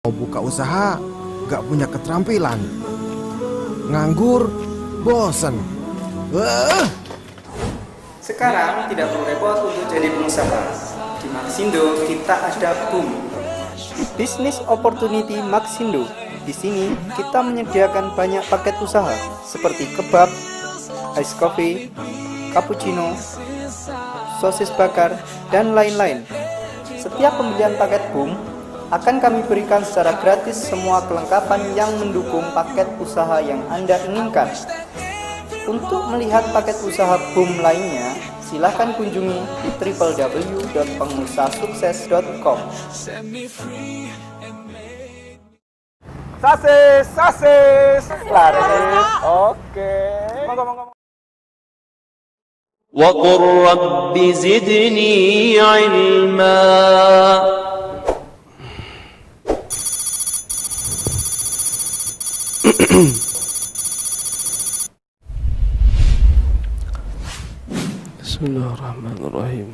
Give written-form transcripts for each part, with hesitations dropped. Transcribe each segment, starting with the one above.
Mau buka usaha, gak punya keterampilan. Nganggur, bosen. Sekarang tidak perlu repot untuk jadi pengusaha. Di Maxindo kita ada BOOM, Business Opportunity Maxindo. Di sini kita menyediakan banyak paket usaha seperti kebab, ice coffee, cappuccino, sosis bakar, dan lain-lain. Setiap pembelian paket BOOM akan kami berikan secara gratis semua kelengkapan yang mendukung paket usaha yang Anda inginkan. Untuk melihat paket usaha BOOM lainnya, silahkan kunjungi www.pengusahasukses.com. Sasis, laris, oke. Monggo. وقل رب زدني علما Bismillahirrahmanirrahim.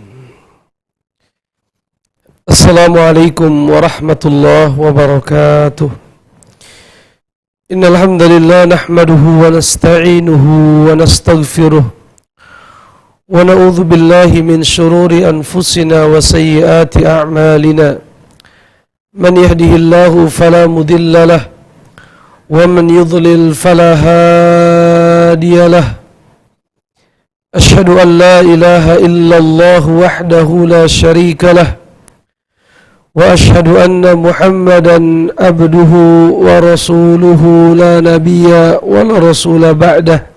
Assalamualaikum warahmatullahi wabarakatuh. Innal hamdalillah nahmaduhu wa nasta'inuhu wa nastaghfiruh wa na'udzu billahi min shururi anfusina wa sayyiati a'malina. Man yahdihillahu fala mudilla lahu wa man yudlil fala hadiya lahu. أشهد أن لا إله إلا الله وحده لا شريك له وأشهد أن محمدا عبده ورسوله لا نبي ولا رسول بعده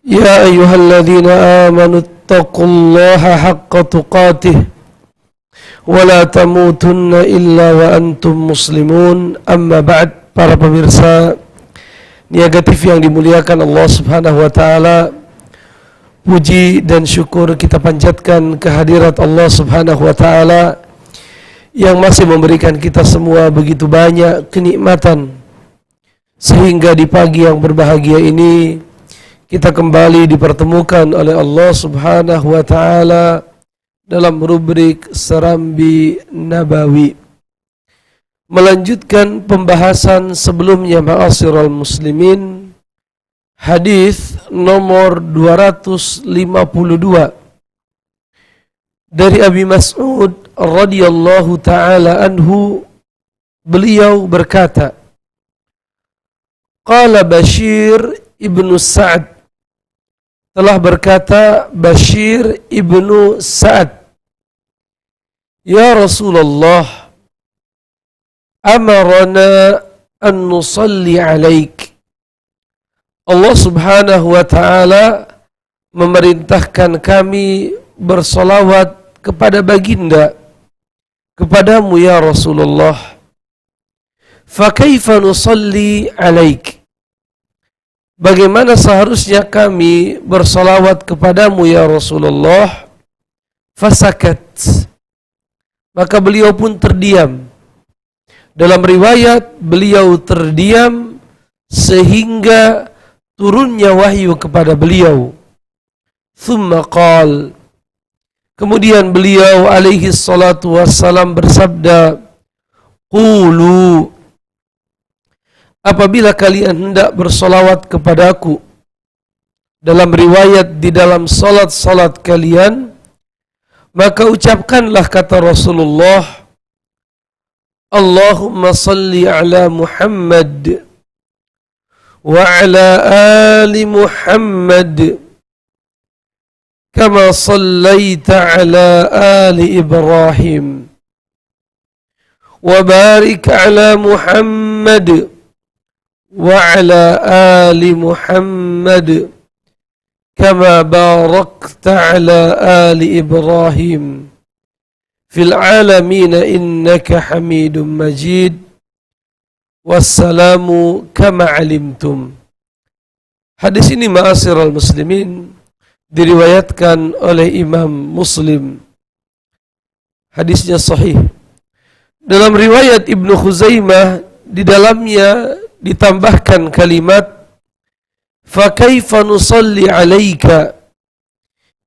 يا أيها الذين آمنوا اتقوا الله حق تقاته ولا تموتن إلا وأنتم مسلمون. أما بعد. Para pemirsa Niaga TV yang dimuliakan Allah Subhanahu wa taala, puji dan syukur kita panjatkan kehadirat Allah Subhanahu wa taala yang masih memberikan kita semua begitu banyak kenikmatan sehingga di pagi yang berbahagia ini kita kembali dipertemukan oleh Allah Subhanahu wa taala dalam rubrik Serambi Nabawi, melanjutkan pembahasan sebelumnya. Ma'asyiral muslimin, hadis nomor 252 dari Abi Mas'ud radhiyallahu taala anhu, beliau berkata, qala Bashir ibnu Sa'ad, telah berkata Bashir ibnu Sa'ad, ya Rasulullah, amarana an nusalli alaik. Allah Subhanahu wa ta'ala memerintahkan kami bersolawat kepada baginda, kepadamu ya Rasulullah. Fa kaifa nusalli alaik? Bagaimana seharusnya kami bersolawat kepadamu ya Rasulullah? Fasakat, maka beliau pun terdiam. Dalam riwayat beliau terdiam sehingga turunnya wahyu kepada beliau. Thumma qal, kemudian beliau alaihi salatu wassalam bersabda, qulu, apabila kalian hendak bersolawat kepadaku dalam riwayat di dalam salat-salat kalian, maka ucapkanlah, kata Rasulullah, Allahumma salli ala Muhammad وعلى آل محمد كما صليت على آل إبراهيم وبارك على محمد وعلى آل محمد كما باركت على آل إبراهيم في العالمين إنك حميد مجيد. Wassalamu kama alimtum. Hadis ini, ma'asyiral muslimin, diriwayatkan oleh Imam Muslim. Hadisnya sahih. Dalam riwayat Ibnu Khuzaimah, di dalamnya ditambahkan kalimat fa kaifa nusalli alaika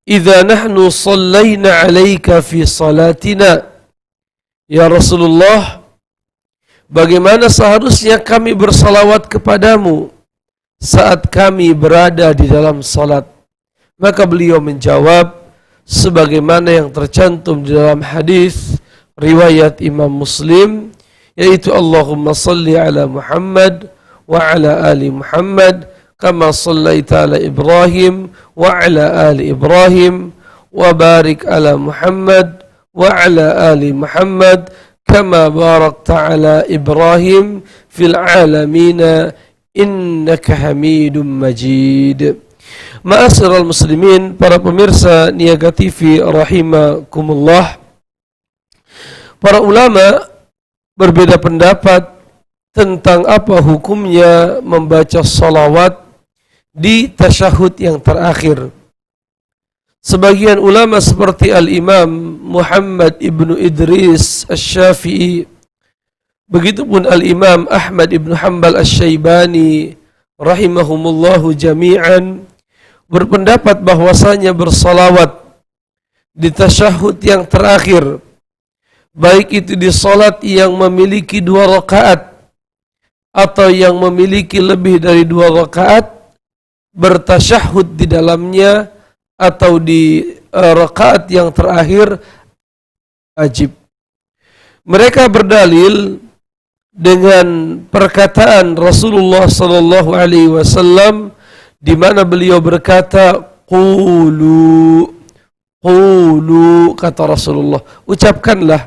idza nahnu sallayna alaika fi salatina. Ya Rasulullah, bagaimana seharusnya kami bersalawat kepadamu saat kami berada di dalam salat? Maka beliau menjawab sebagaimana yang tercantum di dalam hadis riwayat Imam Muslim, yaitu Allahumma salli ala Muhammad wa ala ali Muhammad kama sallaita ala Ibrahim wa ala ali Ibrahim wa barik ala Muhammad wa ala ali Muhammad kama barakta ala Ibrahim fil alamin innaka Hamidum Majid. Ma'asyiral muslimin, para pemirsa Niaga TV rahimakumullah. Para ulama berbeda pendapat tentang apa hukumnya membaca salawat di tasyahud yang terakhir. Sebagian ulama seperti Al-Imam Muhammad ibnu Idris Asy-Syafi'i, begitupun Al-Imam Ahmad ibnu Hanbal Asy-Syaibani rahimahumullahu jami'an, berpendapat bahwasanya bersalawat di tasyahud yang terakhir, baik itu di salat yang memiliki 2 rakaat atau yang memiliki lebih dari 2 rakaat, bertasyahud di dalamnya atau di rakaat yang terakhir wajib. Mereka berdalil dengan perkataan Rasulullah sallallahu alaihi wasallam di mana beliau berkata, qulu, kata Rasulullah, ucapkanlah.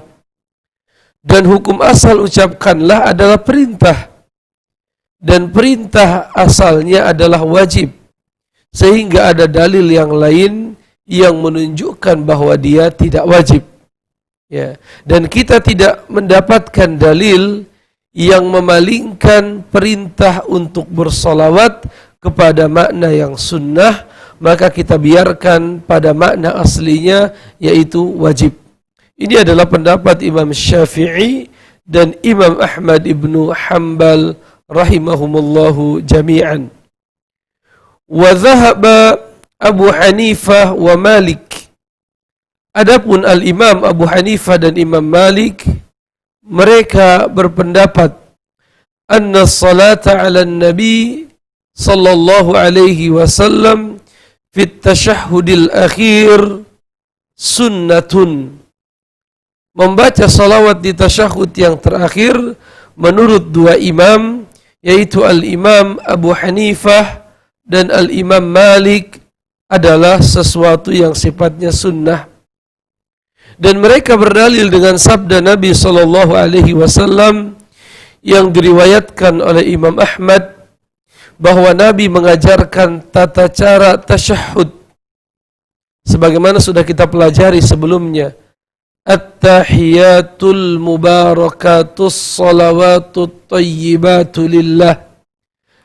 Dan hukum asal ucapkanlah adalah perintah. Dan perintah asalnya adalah wajib. Sehingga ada dalil yang lain yang menunjukkan bahwa dia tidak wajib. Ya. Dan kita tidak mendapatkan dalil yang memalingkan perintah untuk bersalawat kepada makna yang sunnah, maka kita biarkan pada makna aslinya, yaitu wajib. Ini adalah pendapat Imam Syafi'i dan Imam Ahmad ibnu Hanbal rahimahumullahu jami'an. Wa dhahaba Abu Hanifah wa Malik. Adapun Al-Imam Abu Hanifah dan Imam Malik, mereka berpendapat anna salata ala nabi sallallahu alaihi wasallam fit tasyahhudil akhir sunnatun. Membaca salawat di tasyahud yang terakhir menurut 2 imam, yaitu Al-Imam Abu Hanifah dan Al-Imam Malik, adalah sesuatu yang sifatnya sunnah. Dan mereka berdalil dengan sabda Nabi sallallahu alaihi wasallam yang diriwayatkan oleh Imam Ahmad, bahwa Nabi mengajarkan tata cara tasyahud sebagaimana sudah kita pelajari sebelumnya. At-tahiyatul mubarakatus salawatut tayyibatu lillah.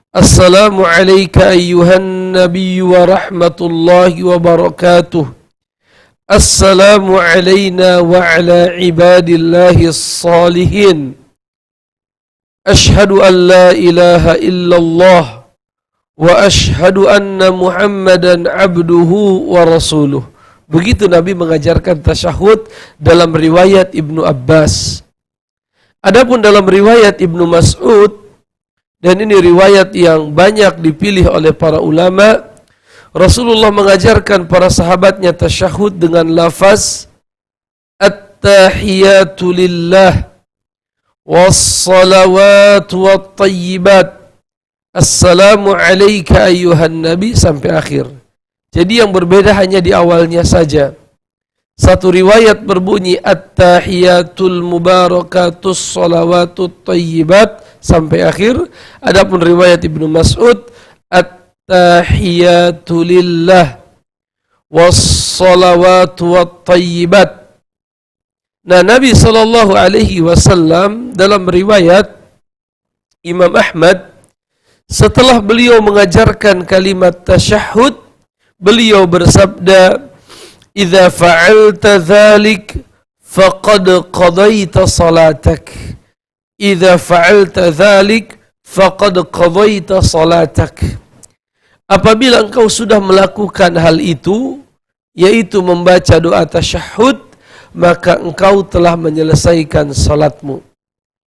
Assalamu alayka ayyuhan nabiyyu wa rahmatullahi wa barakatuh. Assalamu alayna wa ala ibadillahi salihin. Ashhadu an la ilaha illallah wa ashhadu anna Muhammadan abduhu wa rasuluh. Begitu Nabi mengajarkan tasyahud dalam riwayat Ibnu Abbas. Adapun dalam riwayat Ibnu Mas'ud, dan ini riwayat yang banyak dipilih oleh para ulama, Rasulullah mengajarkan para sahabatnya tasyahud dengan lafaz at-tahiyatu lillah was-salawatu wat-tayyibat. Assalamu alayka ayyuhan nabi, sampai akhir. Jadi yang berbeda hanya di awalnya saja. Satu riwayat berbunyi at-tahiyatul mubarakatus salawatut tayyibat sampai akhir. Adapun riwayat Ibnu Mas'ud at-tahiyatu lillah was-salawatu wat-tayyibat. Nah, Nabi sallallahu alaihi wasallam dalam riwayat Imam Ahmad, setelah beliau mengajarkan kalimat tasyahud, beliau bersabda, "Idza fa'alta dzalik faqad qadaita salatak." Idza fa'alta dzalik faqad qadaita salatak. Apabila engkau sudah melakukan hal itu, yaitu membaca doa tasyahud, maka engkau telah menyelesaikan salatmu.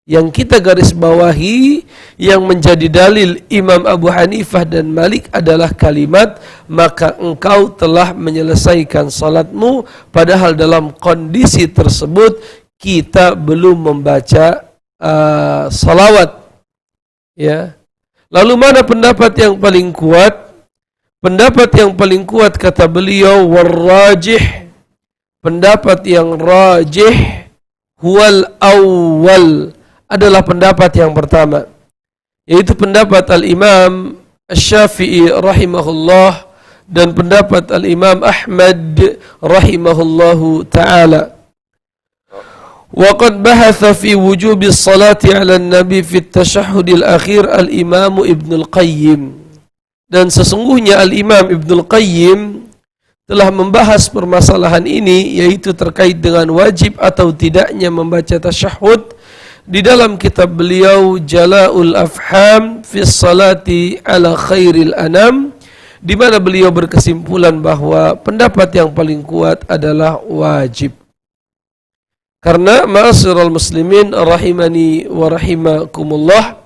Yang kita garis bawahi yang menjadi dalil Imam Abu Hanifah dan Malik adalah kalimat maka engkau telah menyelesaikan salatmu, padahal dalam kondisi tersebut kita belum membaca salawat. Ya. Lalu mana pendapat yang paling kuat? Pendapat yang paling kuat kata beliau warrajih, pendapat yang rajih huwal awwal, adalah pendapat yang pertama, yaitu pendapat Al-Imam Asy-Syafi'i rahimahullah dan pendapat Al-Imam Ahmad rahimahullahu ta'ala. Wa qad bahatha fi wujubi salati 'ala an-nabi fi at-tashahhud al-akhir al-Imam Ibnu Al-Qayyim. Dan sesungguhnya Al-Imam Ibnu Al-Qayyim telah membahas permasalahan ini, yaitu terkait dengan wajib atau tidaknya membaca tasyahud di dalam kitab beliau Jala'ul Afham fi Salati ala Khairil Anam, di mana beliau berkesimpulan bahwa pendapat yang paling kuat adalah wajib. Karena ma'asyiral muslimin rahimani wa rahimakumullah,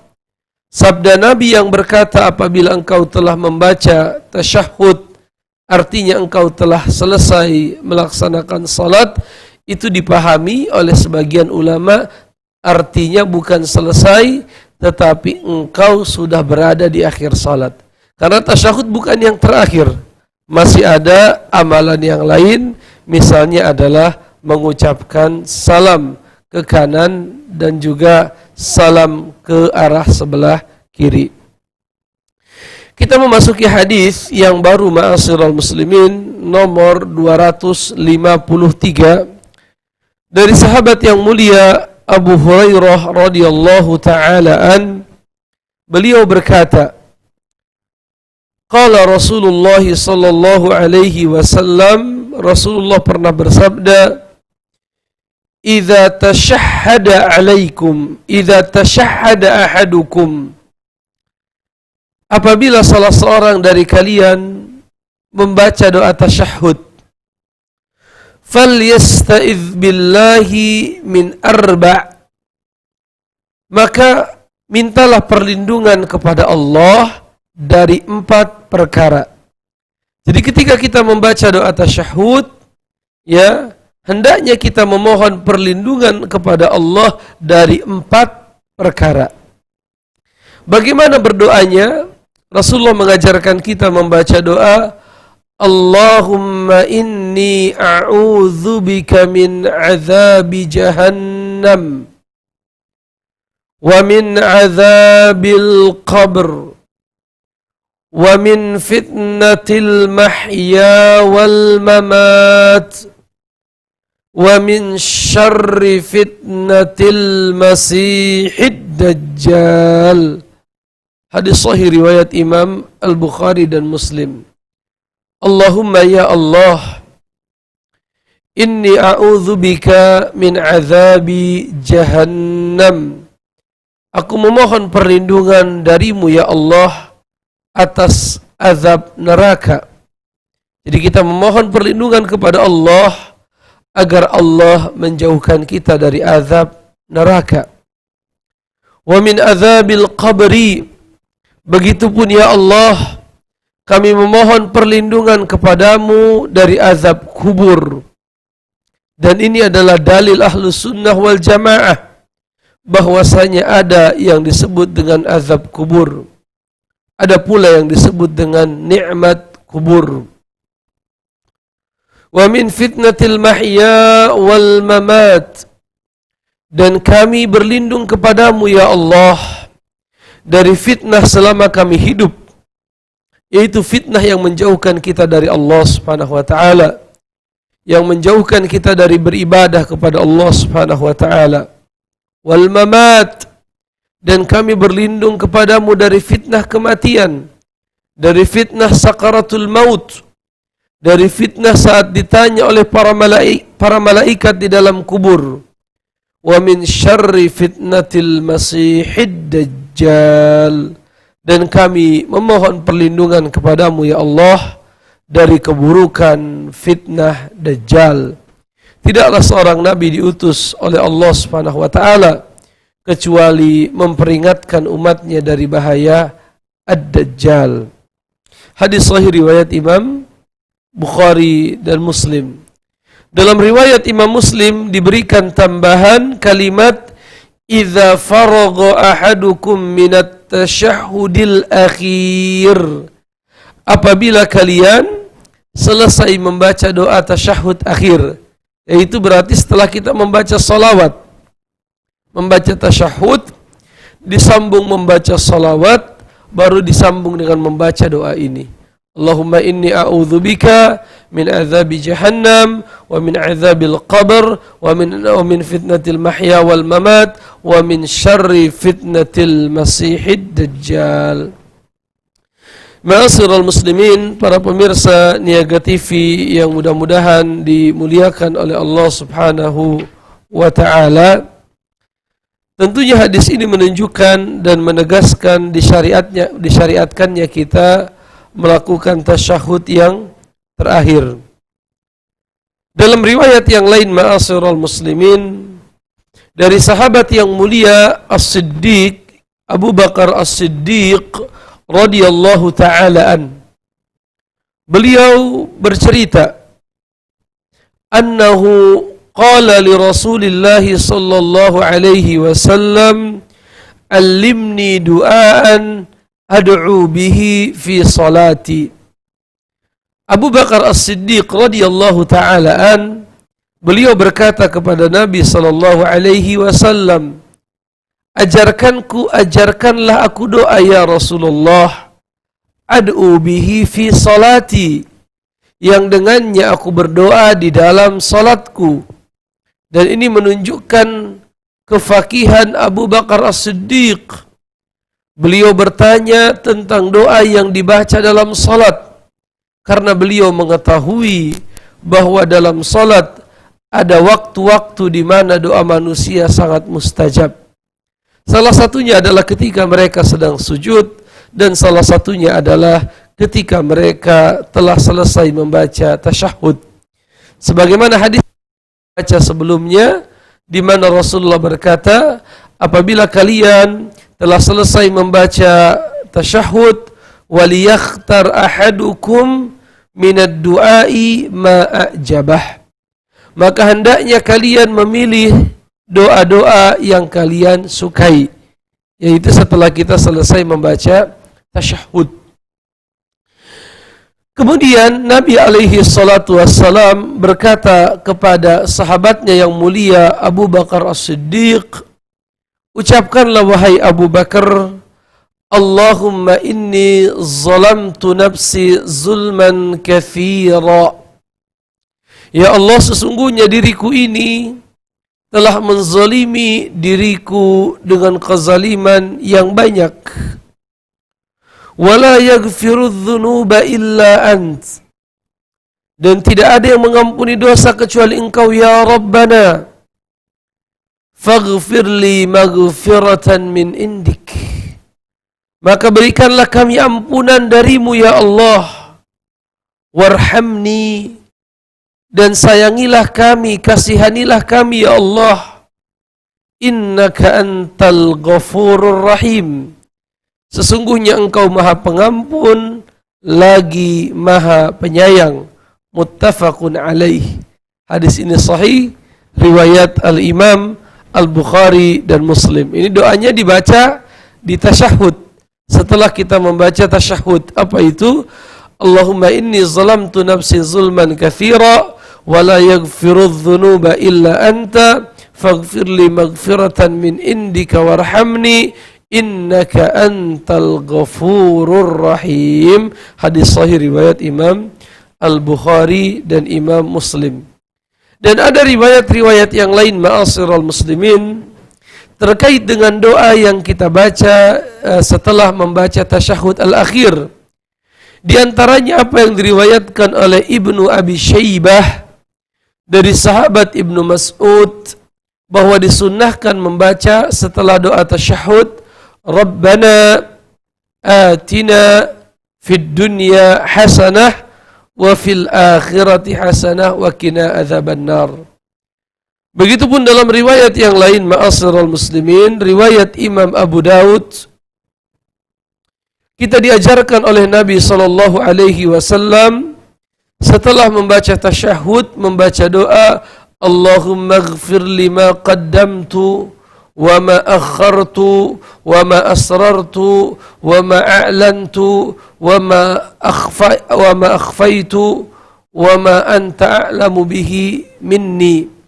sabda Nabi yang berkata apabila engkau telah membaca tasyahud, artinya engkau telah selesai melaksanakan salat, itu dipahami oleh sebagian ulama artinya bukan selesai, tetapi engkau sudah berada di akhir salat. Karena tasyahud bukan yang terakhir, masih ada amalan yang lain, misalnya adalah mengucapkan salam ke kanan dan juga salam ke arah sebelah kiri. Kita memasuki hadis yang baru ma'asyiral muslimin, nomor 253 dari sahabat yang mulia Abu Hurairah radhiyallahu ta'ala an, beliau berkata, qala Rasulullah sallallahu alaihi wasallam, Rasulullah pernah bersabda, idza tashahhada alaikum, idza tashahhada ahadukum, apabila salah seorang dari kalian membaca doa tasyahud, falyasta'idz billahi min arba', maka mintalah perlindungan kepada Allah dari 4 perkara. Jadi ketika kita membaca doa tasyahud, ya, hendaknya kita memohon perlindungan kepada Allah dari 4 perkara. Bagaimana berdoanya? Rasulullah mengajarkan kita membaca doa, Allahumma inni a'udzu bika min azabi jahannam wa min azabil qabr wa min fitnatil mahya wal mamat wa min syarri fitnatil masihid dajjal. Hadis sahih riwayat Imam Al-Bukhari dan Muslim. Allahumma ya Allah, inni a'udzu bika min azabi jahannam. Aku memohon perlindungan darimu ya Allah atas azab neraka. Jadi kita memohon perlindungan kepada Allah agar Allah menjauhkan kita dari azab neraka. Wa min azabil qabri, begitupun ya Allah, kami memohon perlindungan kepadamu dari azab kubur. Dan ini adalah dalil Ahlus Sunnah wal Jamaah, bahwasanya ada yang disebut dengan azab kubur, ada pula yang disebut dengan nikmat kubur. Wa min fitnatil mahya wal mamat, dan kami berlindung kepadamu ya Allah dari fitnah selama kami hidup, yaitu fitnah yang menjauhkan kita dari Allah Subhanahu wa taala, yang menjauhkan kita dari beribadah kepada Allah Subhanahu wa taala. Wal mamat, dan kami berlindung kepadamu dari fitnah kematian, dari fitnah sakaratul maut, dari fitnah saat ditanya oleh para malaikat di dalam kubur. Wa min syarri fitnatil masihid dajjal, dan kami memohon perlindungan kepadamu ya Allah dari keburukan fitnah Dajjal. Tidaklah seorang nabi diutus oleh Allah Subhanahu wa taala kecuali memperingatkan umatnya dari bahaya Ad-Dajjal. Hadis sahih riwayat Imam Bukhari dan Muslim. Dalam riwayat Imam Muslim diberikan tambahan kalimat idza faragha ahadukum minat tasyahhudil akhir. Apabila kalian selesai membaca doa tasyahud akhir, yaitu berarti setelah kita membaca salawat, membaca tasyahud, disambung membaca salawat, baru disambung dengan membaca doa ini. Allahumma inni a'udzubika min azabi jahannam wa min azabil qabr wa min fitnatil mahya wal mamat wa min syarri fitnatil masihid dajjal. Ma'asyiral muslimin, para pemirsa Niaga TV yang mudah-mudahan dimuliakan oleh Allah Subhanahu wa taala. Tentunya hadis ini menunjukkan dan menegaskan disyariatkannya kita melakukan tasyahud yang terakhir. Dalam riwayat yang lain, ma'asyiral muslimin, dari sahabat yang mulia As-Siddiq, Abu Bakar As-Siddiq radhiyallahu taala an. Beliau bercerita, annahu qala li Rasulillah sallallahu alaihi wasallam, allimni du'aan ad'u bihi fi salati. Abu Bakar As-Siddiq radhiyallahu taala an, beliau berkata kepada Nabi sallallahu alaihi wasallam, ajarkanlah aku doa ya Rasulullah, ad'u bihi fi salati, yang dengannya aku berdoa di dalam salatku. Dan ini menunjukkan kefakihan Abu Bakar As-Siddiq. Beliau bertanya tentang doa yang dibaca dalam salat, karena beliau mengetahui bahwa dalam salat ada waktu-waktu di mana doa manusia sangat mustajab. Salah satunya adalah ketika mereka sedang sujud, dan salah satunya adalah ketika mereka telah selesai membaca tasyahud. Sebagaimana hadis baca sebelumnya, di mana Rasulullah berkata, apabila kalian telah selesai membaca tasyahud, waliyakhtar ahadukum minad du'ai ma a'jabah, maka hendaknya kalian memilih doa-doa yang kalian sukai, yaitu setelah kita selesai membaca tasyahud. Kemudian Nabi alaihi salatu wassalam berkata kepada sahabatnya yang mulia Abu Bakar As-Siddiq, ucapkanlah wahai Abu Bakar, Allahumma inni zalamtu nafsi zulman katsira. Ya Allah, sesungguhnya diriku ini telah menzalimi diriku dengan kezaliman yang banyak. Wala yaghfiru dzunuba illa ant, dan tidak ada yang mengampuni dosa kecuali Engkau ya Rabbana. Faghfir li maghfiratan min indik, maka berikanlah kami ampunan darimu ya Allah. Warhamni, dan sayangilah kami, kasihanilah kami ya Allah. Innaka antal ghafurur rahim, sesungguhnya Engkau Maha Pengampun lagi Maha Penyayang. Muttafaqun alaih. Hadis ini sahih riwayat Al-Imam Al-Bukhari dan Muslim. Ini doanya dibaca di tasyahud. Setelah kita membaca tasyahud, apa itu? Allahumma inni zalamtu nafsi zulman katsira wa la yaghfiru dzunuba illa anta faghfir li maghfiratan min indika warhamni innaka antal ghafurur rahim. Hadis sahih riwayat Imam Al-Bukhari dan Imam Muslim. Dan ada riwayat-riwayat yang lain, ma'asyiral muslimin, terkait dengan doa yang kita baca setelah membaca tasyahud al-akhir. Di antaranya apa yang diriwayatkan oleh Ibnu Abi Syaibah dari sahabat Ibnu Mas'ud, bahwa disunnahkan membaca setelah doa tasyahud, Rabbana atina fid dunya hasanah wa fil akhirati hasanah wa qina adzabannar. Begitupun dalam riwayat yang lain, ma'asyiral muslimin, riwayat Imam Abu Daud, kita diajarkan oleh Nabi SAW setelah membaca tasyahud, membaca doa, Allahumma ighfir lima qaddamtu wa ma akhartu wa ma asrartu wa ma a'lantu wa ma akhfaitu wa ma anta a'lamu bihi minni.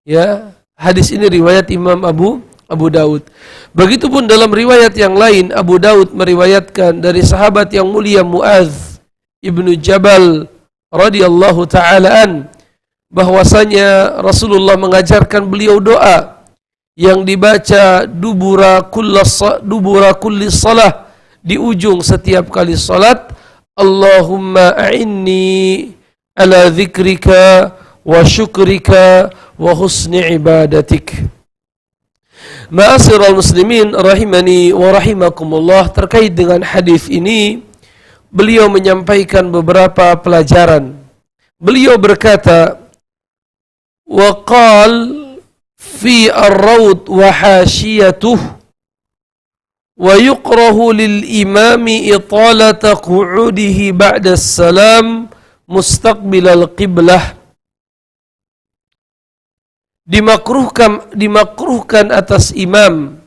Ya, hadis ini riwayat Imam Abu Daud. Begitupun dalam riwayat yang lain, Abu Daud meriwayatkan dari sahabat yang mulia Muadz ibnu Jabal radhiyallahu ta'ala an, bahwasanya Rasulullah mengajarkan beliau doa yang dibaca dubura kulli salah, di ujung setiap kali salat, Allahumma a'inni ala dzikrika wa syukrika wa husni ibadatik. Ma'asyiral muslimin rahimani wa rahimakumullah, terkait dengan hadis ini beliau menyampaikan beberapa pelajaran. Beliau berkata, wa qal fi ar-rawd wa hashiyatuh wa yukrahu lil imami italata qu'udihi ba'da salam mustaqbilal qiblah. Dimakruhkan atas imam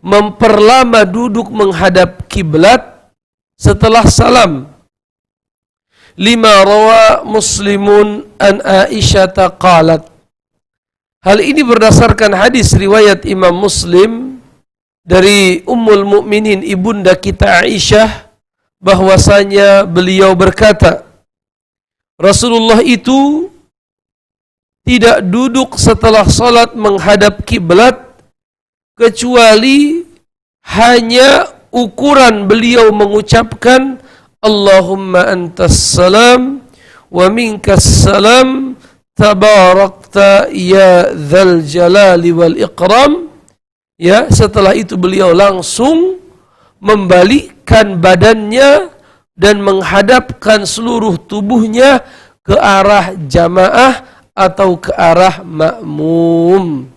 memperlama duduk menghadap kiblat setelah salam. Lima rawa Muslimun an Aisyah qalat. Hal ini berdasarkan hadis riwayat Imam Muslim dari Ummul Mukminin ibunda kita Aisyah, bahwasanya beliau berkata, Rasulullah itu tidak duduk setelah salat menghadap kiblat kecuali hanya ukuran beliau mengucapkan Allahumma antas salam wa minkas salam tabarakta ya dzal jalali wal ikram. Ya, setelah itu beliau langsung membalikkan badannya dan menghadapkan seluruh tubuhnya ke arah jamaah atau ke arah makmum.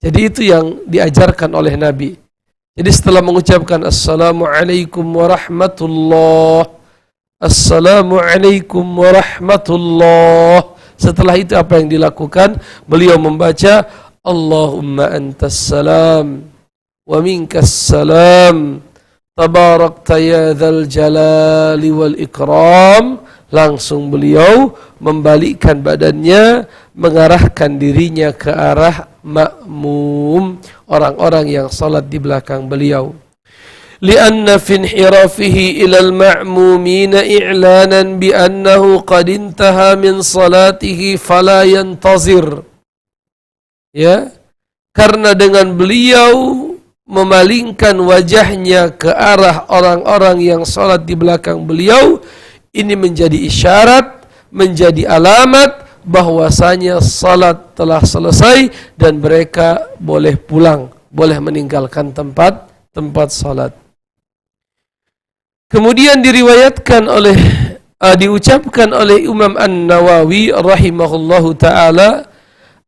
Jadi itu yang diajarkan oleh Nabi. Jadi setelah mengucapkan Assalamualaikum warahmatullah, Assalamualaikum warahmatullah, setelah itu apa yang dilakukan? Beliau membaca Allahumma antas salam wa minkas salam tabarakta ya dzal jalali wal ikram. Langsung beliau membalikkan badannya, mengarahkan dirinya ke arah makmum, orang-orang yang salat di belakang beliau. Lianna fi inhirafihi ila al-ma'mumina i'lanan bi annahu qad intaha min salatihi fala yantazir. Ya, karena dengan beliau memalingkan wajahnya ke arah orang-orang yang salat di belakang beliau, ini menjadi isyarat, menjadi alamat bahwasanya salat telah selesai dan mereka boleh pulang, boleh meninggalkan tempat salat. Kemudian diucapkan oleh Imam An-Nawawi rahimahullahu taala,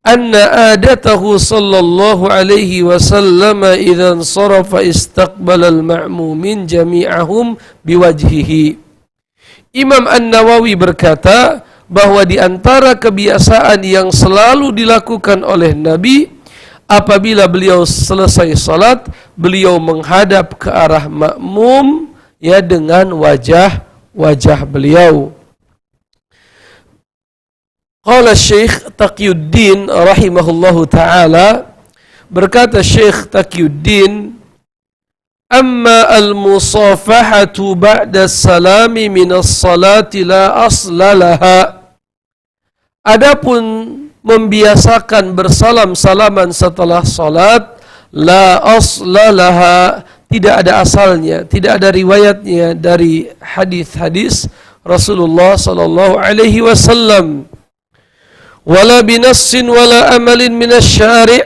anna adatahu sallallahu alaihi wasallam idza sarafa istaqbala al-ma'mumin jami'ahum biwajhihi. Imam An-Nawawi berkata bahwa di antara kebiasaan yang selalu dilakukan oleh Nabi, apabila beliau selesai salat, beliau menghadap ke arah makmum, ya, dengan wajah beliau. Qala Syekh Taqiyuddin rahimahullahu taala, berkata Syekh Taqiyuddin, amma al-musafahatu ba'da salami minas salati la asla laha. Adapun membiasakan bersalam-salaman setelah salat, la asla laha, tidak ada asalnya, tidak ada riwayatnya dari hadis-hadis Rasulullah sallallahu alaihi wasallam. Wala binassin wala amalin minasyari',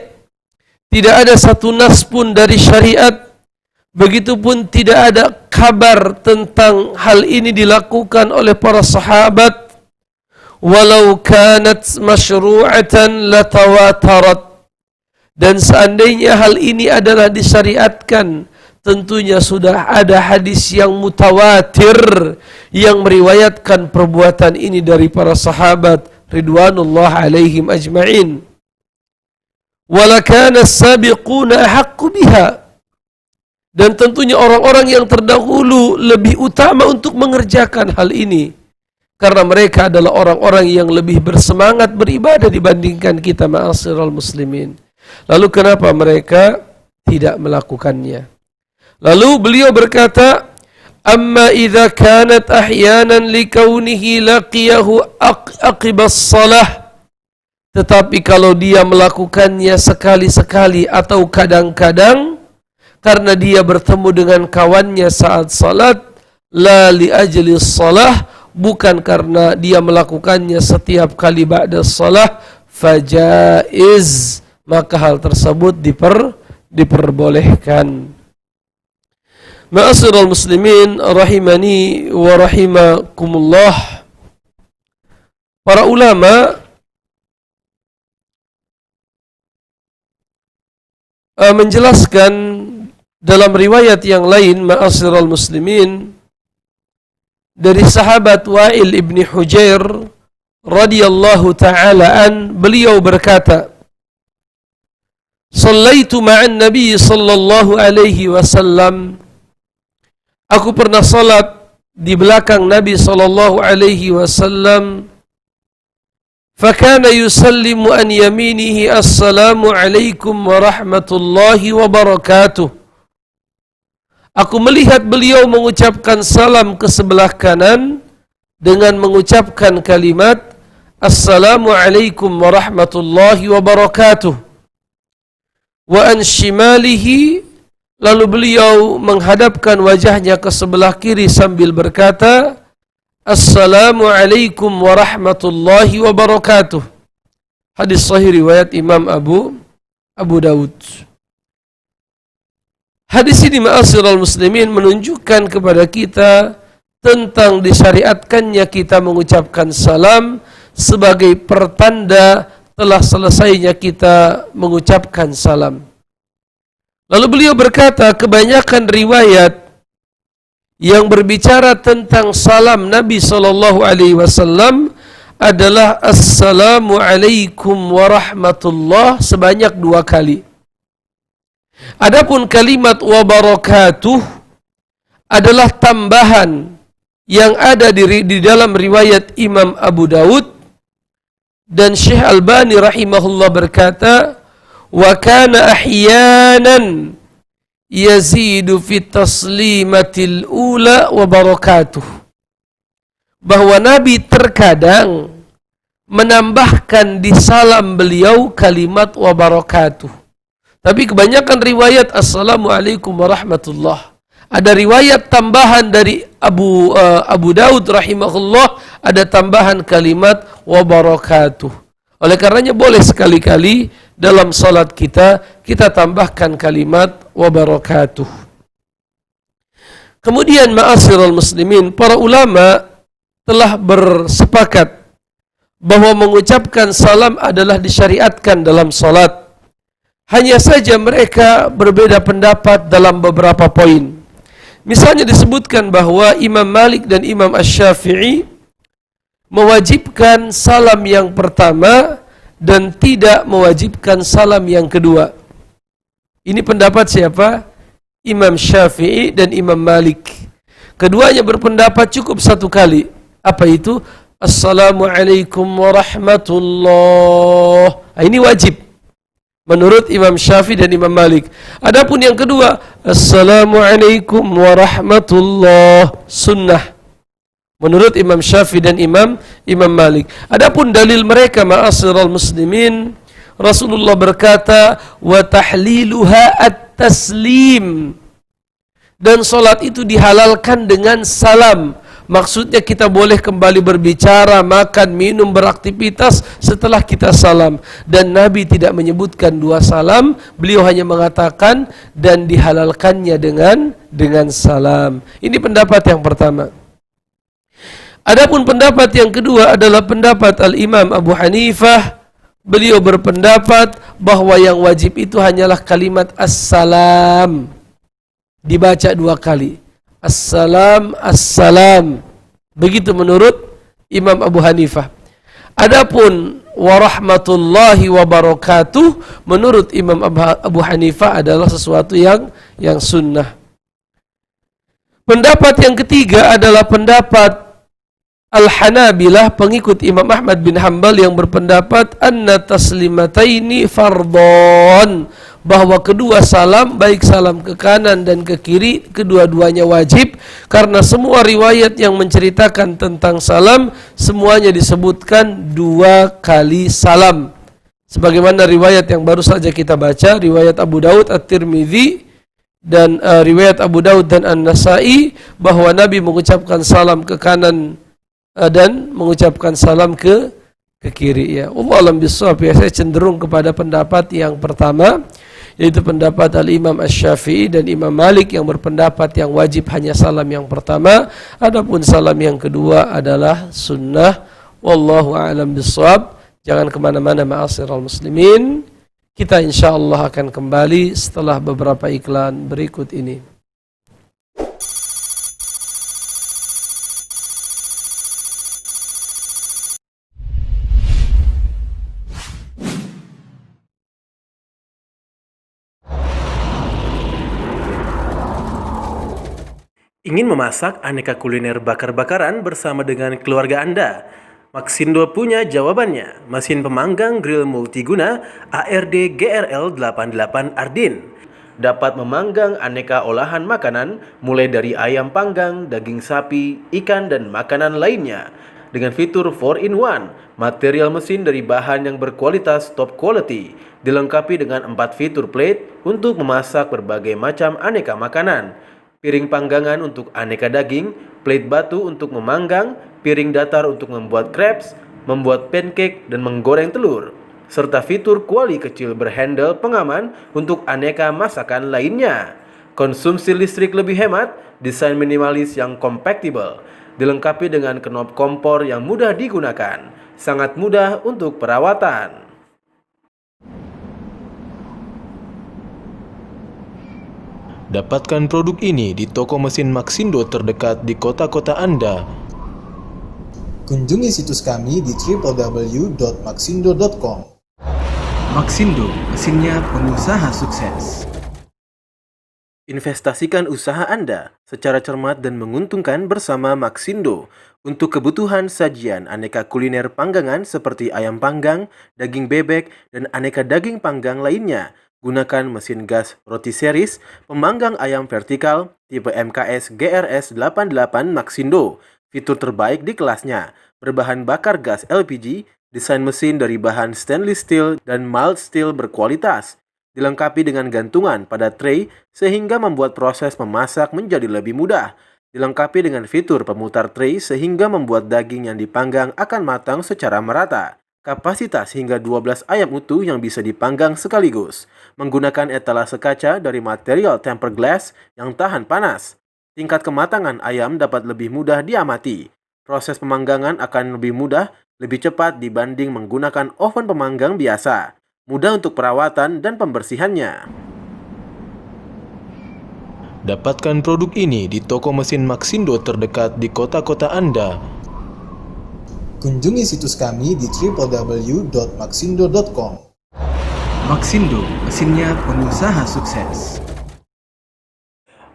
tidak ada satu nas pun dari syariat. Begitupun tidak ada kabar tentang hal ini dilakukan oleh para sahabat. walau kanat masyru'atan latawatarat. Dan seandainya hal ini adalah disyariatkan, tentunya sudah ada hadis yang mutawatir yang meriwayatkan perbuatan ini dari para sahabat ridwanullah alaihim ajma'in. Walakana as-sabiquna ahaqqu biha. Dan tentunya orang-orang yang terdahulu lebih utama untuk mengerjakan hal ini, karena mereka adalah orang-orang yang lebih bersemangat beribadah dibandingkan kita ma'asyiral muslimin. Lalu kenapa mereka tidak melakukannya? Lalu beliau berkata, amma idza kanat ahyanan likaunihi laqiyahu aqibas salah. Tetapi kalau dia melakukannya sekali-sekali atau kadang-kadang, karena dia bertemu dengan kawannya saat salat, la li ajli salah, bukan karena dia melakukannya setiap kali ba'da salah, fajaiz, maka hal tersebut diperbolehkan. Ma'asyiral muslimin rahimani wa rahimakumullah. Para ulama menjelaskan dalam riwayat yang lain, ma'asyiral muslimin, dari sahabat Wa'il ibni Hujair radhiyallahu ta'ala an, beliau berkata, Sallaitu ma'an Nabi sallallahu alaihi wasallam. Aku pernah salat di belakang Nabi sallallahu alaihi wasallam. Fakana yusallimu an yaminihi assalamu alaikum warahmatullahi wabarakatuh. Aku melihat beliau mengucapkan salam ke sebelah kanan dengan mengucapkan kalimat assalamu alaikum warahmatullahi wabarakatuh. Wa an shimalihi, lalu beliau menghadapkan wajahnya ke sebelah kiri sambil berkata assalamu alaikum warahmatullahi wabarakatuh. Hadis sahih riwayat Imam Abu Dawud. Hadis ini ma'asyiral muslimin menunjukkan kepada kita tentang disyariatkannya kita mengucapkan salam sebagai pertanda telah selesainya kita mengucapkan salam. Lalu beliau berkata, kebanyakan riwayat yang berbicara tentang salam Nabi SAW adalah assalamu alaikum warahmatullah sebanyak 2 kali. Adapun kalimat wabarakatuh adalah tambahan yang ada di dalam riwayat Imam Abu Dawud. Dan Syekh Albani rahimahullah berkata, wa kana ahyanan yazidu fi taslimatil ula wa barakatuh. Bahwa Nabi terkadang menambahkan di salam beliau kalimat wa barakatuh. Tapi kebanyakan riwayat assalamualaikum warahmatullah. Ada riwayat tambahan dari Abu Daud rahimahullah, ada tambahan kalimat wa barakatuh. Oleh karenanya boleh sekali-kali dalam salat kita tambahkan kalimat wa barakatuh. Kemudian ma'asyiral muslimin, para ulama telah bersepakat bahwa mengucapkan salam adalah disyariatkan dalam salat. Hanya saja mereka berbeda pendapat dalam beberapa poin. Misalnya disebutkan bahwa Imam Malik dan Imam Asy-Syafi'i mewajibkan salam yang pertama dan tidak mewajibkan salam yang kedua. Ini pendapat siapa? Imam Syafi'i dan Imam Malik. Keduanya berpendapat cukup 1 kali. Apa itu? Assalamualaikum warahmatullah. Ini wajib menurut Imam Syafi'i dan Imam Malik. Adapun yang kedua, assalamualaikum warahmatullah, sunnah menurut Imam Syafi'i dan Imam Malik. Adapun dalil mereka ma'asyiral muslimin, Rasulullah berkata wa tahliluha at-taslim, dan salat itu dihalalkan dengan salam. Maksudnya kita boleh kembali berbicara, makan, minum, beraktivitas setelah kita salam. Dan Nabi tidak menyebutkan 2 salam, beliau hanya mengatakan dan dihalalkannya dengan salam. Ini pendapat yang pertama. Adapun pendapat yang kedua adalah pendapat Al-Imam Abu Hanifah. Beliau berpendapat bahwa yang wajib itu hanyalah kalimat Assalam. Dibaca 2 kali. Assalam, Assalam. Begitu menurut Imam Abu Hanifah. Adapun warahmatullahi wabarakatuh menurut Imam Abu Hanifah adalah sesuatu yang sunnah. Pendapat yang ketiga adalah pendapat Al-Hanabilah, pengikut Imam Ahmad bin Hanbal, yang berpendapat anna taslimataini fardhon, bahwa kedua salam, baik salam ke kanan dan ke kiri, kedua-duanya wajib, karena semua riwayat yang menceritakan tentang salam semuanya disebutkan 2 kali salam. Sebagaimana riwayat yang baru saja kita baca, riwayat Abu Daud, At-Tirmidzi, dan riwayat Abu Daud dan An-Nasai, bahwa Nabi mengucapkan salam ke kanan dan mengucapkan salam ke kiri, ya. Wallahu a'lam bishawab, ya. Saya cenderung kepada pendapat yang pertama, yaitu pendapat Al-Imam Asy-Syafi'i dan Imam Malik yang berpendapat yang wajib hanya salam yang pertama, adapun salam yang kedua adalah sunnah. Wallahu a'lam bishawab. Jangan kemana-mana ma'asyiral muslimin. Kita insyaallah akan kembali setelah beberapa iklan berikut ini. Ingin memasak aneka kuliner bakar-bakaran bersama dengan keluarga Anda? Maxindo punya jawabannya. Mesin pemanggang grill multiguna ARD GRL 88 Ardin. Dapat memanggang aneka olahan makanan mulai dari ayam panggang, daging sapi, ikan, dan makanan lainnya. Dengan fitur 4-in-1, material mesin dari bahan yang berkualitas top quality, dilengkapi dengan 4 fitur plate untuk memasak berbagai macam aneka makanan. Piring panggangan untuk aneka daging, plate batu untuk memanggang, piring datar untuk membuat crepes, membuat pancake, dan menggoreng telur, serta fitur kuali kecil berhandle pengaman untuk aneka masakan lainnya. Konsumsi listrik lebih hemat, desain minimalis yang compactable, dilengkapi dengan knob kompor yang mudah digunakan, sangat mudah untuk perawatan. Dapatkan produk ini di toko mesin Maxindo terdekat di kota-kota Anda. Kunjungi situs kami di www.maxindo.com. Maxindo, mesinnya pengusaha sukses. Investasikan usaha Anda secara cermat dan menguntungkan bersama Maxindo untuk kebutuhan sajian aneka kuliner panggangan seperti ayam panggang, daging bebek, dan aneka daging panggang lainnya. Gunakan mesin gas roti series pemanggang ayam vertikal tipe MKS GRS 88 Maxindo. Fitur terbaik di kelasnya, berbahan bakar gas LPG, desain mesin dari bahan stainless steel dan mild steel berkualitas. Dilengkapi dengan gantungan pada tray sehingga membuat proses memasak menjadi lebih mudah. Dilengkapi dengan fitur pemutar tray sehingga membuat daging yang dipanggang akan matang secara merata. Kapasitas hingga 12 ayam utuh yang bisa dipanggang sekaligus. Menggunakan etalase kaca dari material tempered glass yang tahan panas. Tingkat kematangan ayam dapat lebih mudah diamati. Proses pemanggangan akan lebih mudah, lebih cepat dibanding menggunakan oven pemanggang biasa. Mudah untuk perawatan dan pembersihannya. Dapatkan produk ini di toko mesin Maxindo terdekat di kota-kota Anda. Kunjungi situs kami di www.maxindo.com. Maxindo, mesinnya pengusaha sukses.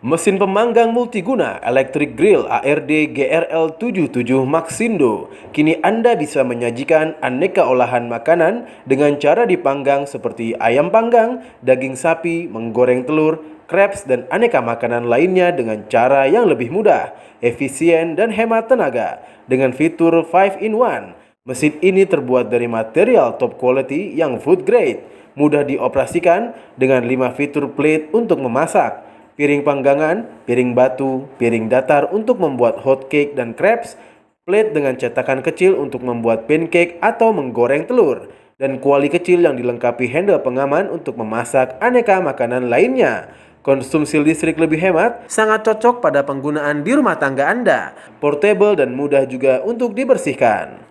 Mesin pemanggang multiguna electric grill ARD GRL 77 Maxindo. Kini Anda bisa menyajikan aneka olahan makanan dengan cara dipanggang seperti ayam panggang, daging sapi, menggoreng telur, crepes, dan aneka makanan lainnya dengan cara yang lebih mudah, efisien, dan hemat tenaga. Dengan fitur 5-in-1, mesin ini terbuat dari material top quality yang food grade, mudah dioperasikan dengan 5 fitur plate untuk memasak, piring panggangan, piring batu, piring datar untuk membuat hot cake dan crepes, plate dengan cetakan kecil untuk membuat pancake atau menggoreng telur, dan kuali kecil yang dilengkapi handle pengaman untuk memasak aneka makanan lainnya. Konsumsi listrik lebih hemat, sangat cocok pada penggunaan di rumah tangga Anda. Portable dan mudah juga untuk dibersihkan.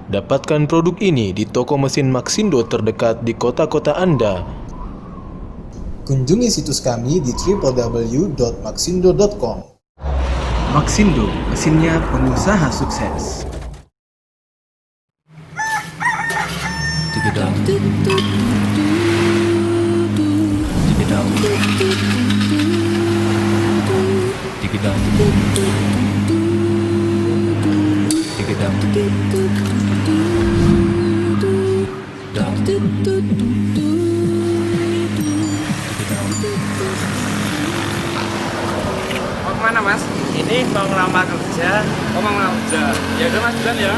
Dapatkan produk ini di toko mesin Maxindo terdekat di kota-kota Anda. Kunjungi situs kami di www.maxindo.com. Maxindo, mesinnya pengusaha sukses. Mau kemana mas? Ini mau ngelamar kerja. Oh mau ngelamar kerja. Ya udah mas, jalan ya.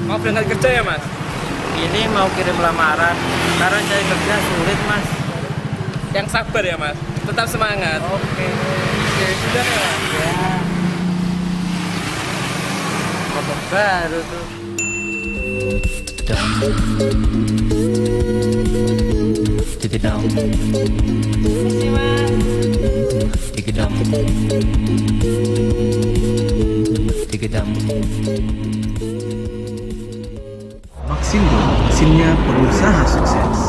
Mau berangkat kerja ya mas? Ini mau kirim lamaran. Karena cari kerja sulit mas. Yang sabar ya mas. Tetap semangat. Oke. Sudah ya. Motor baru tuh. Maxindo, mesinnya pengusaha sukses.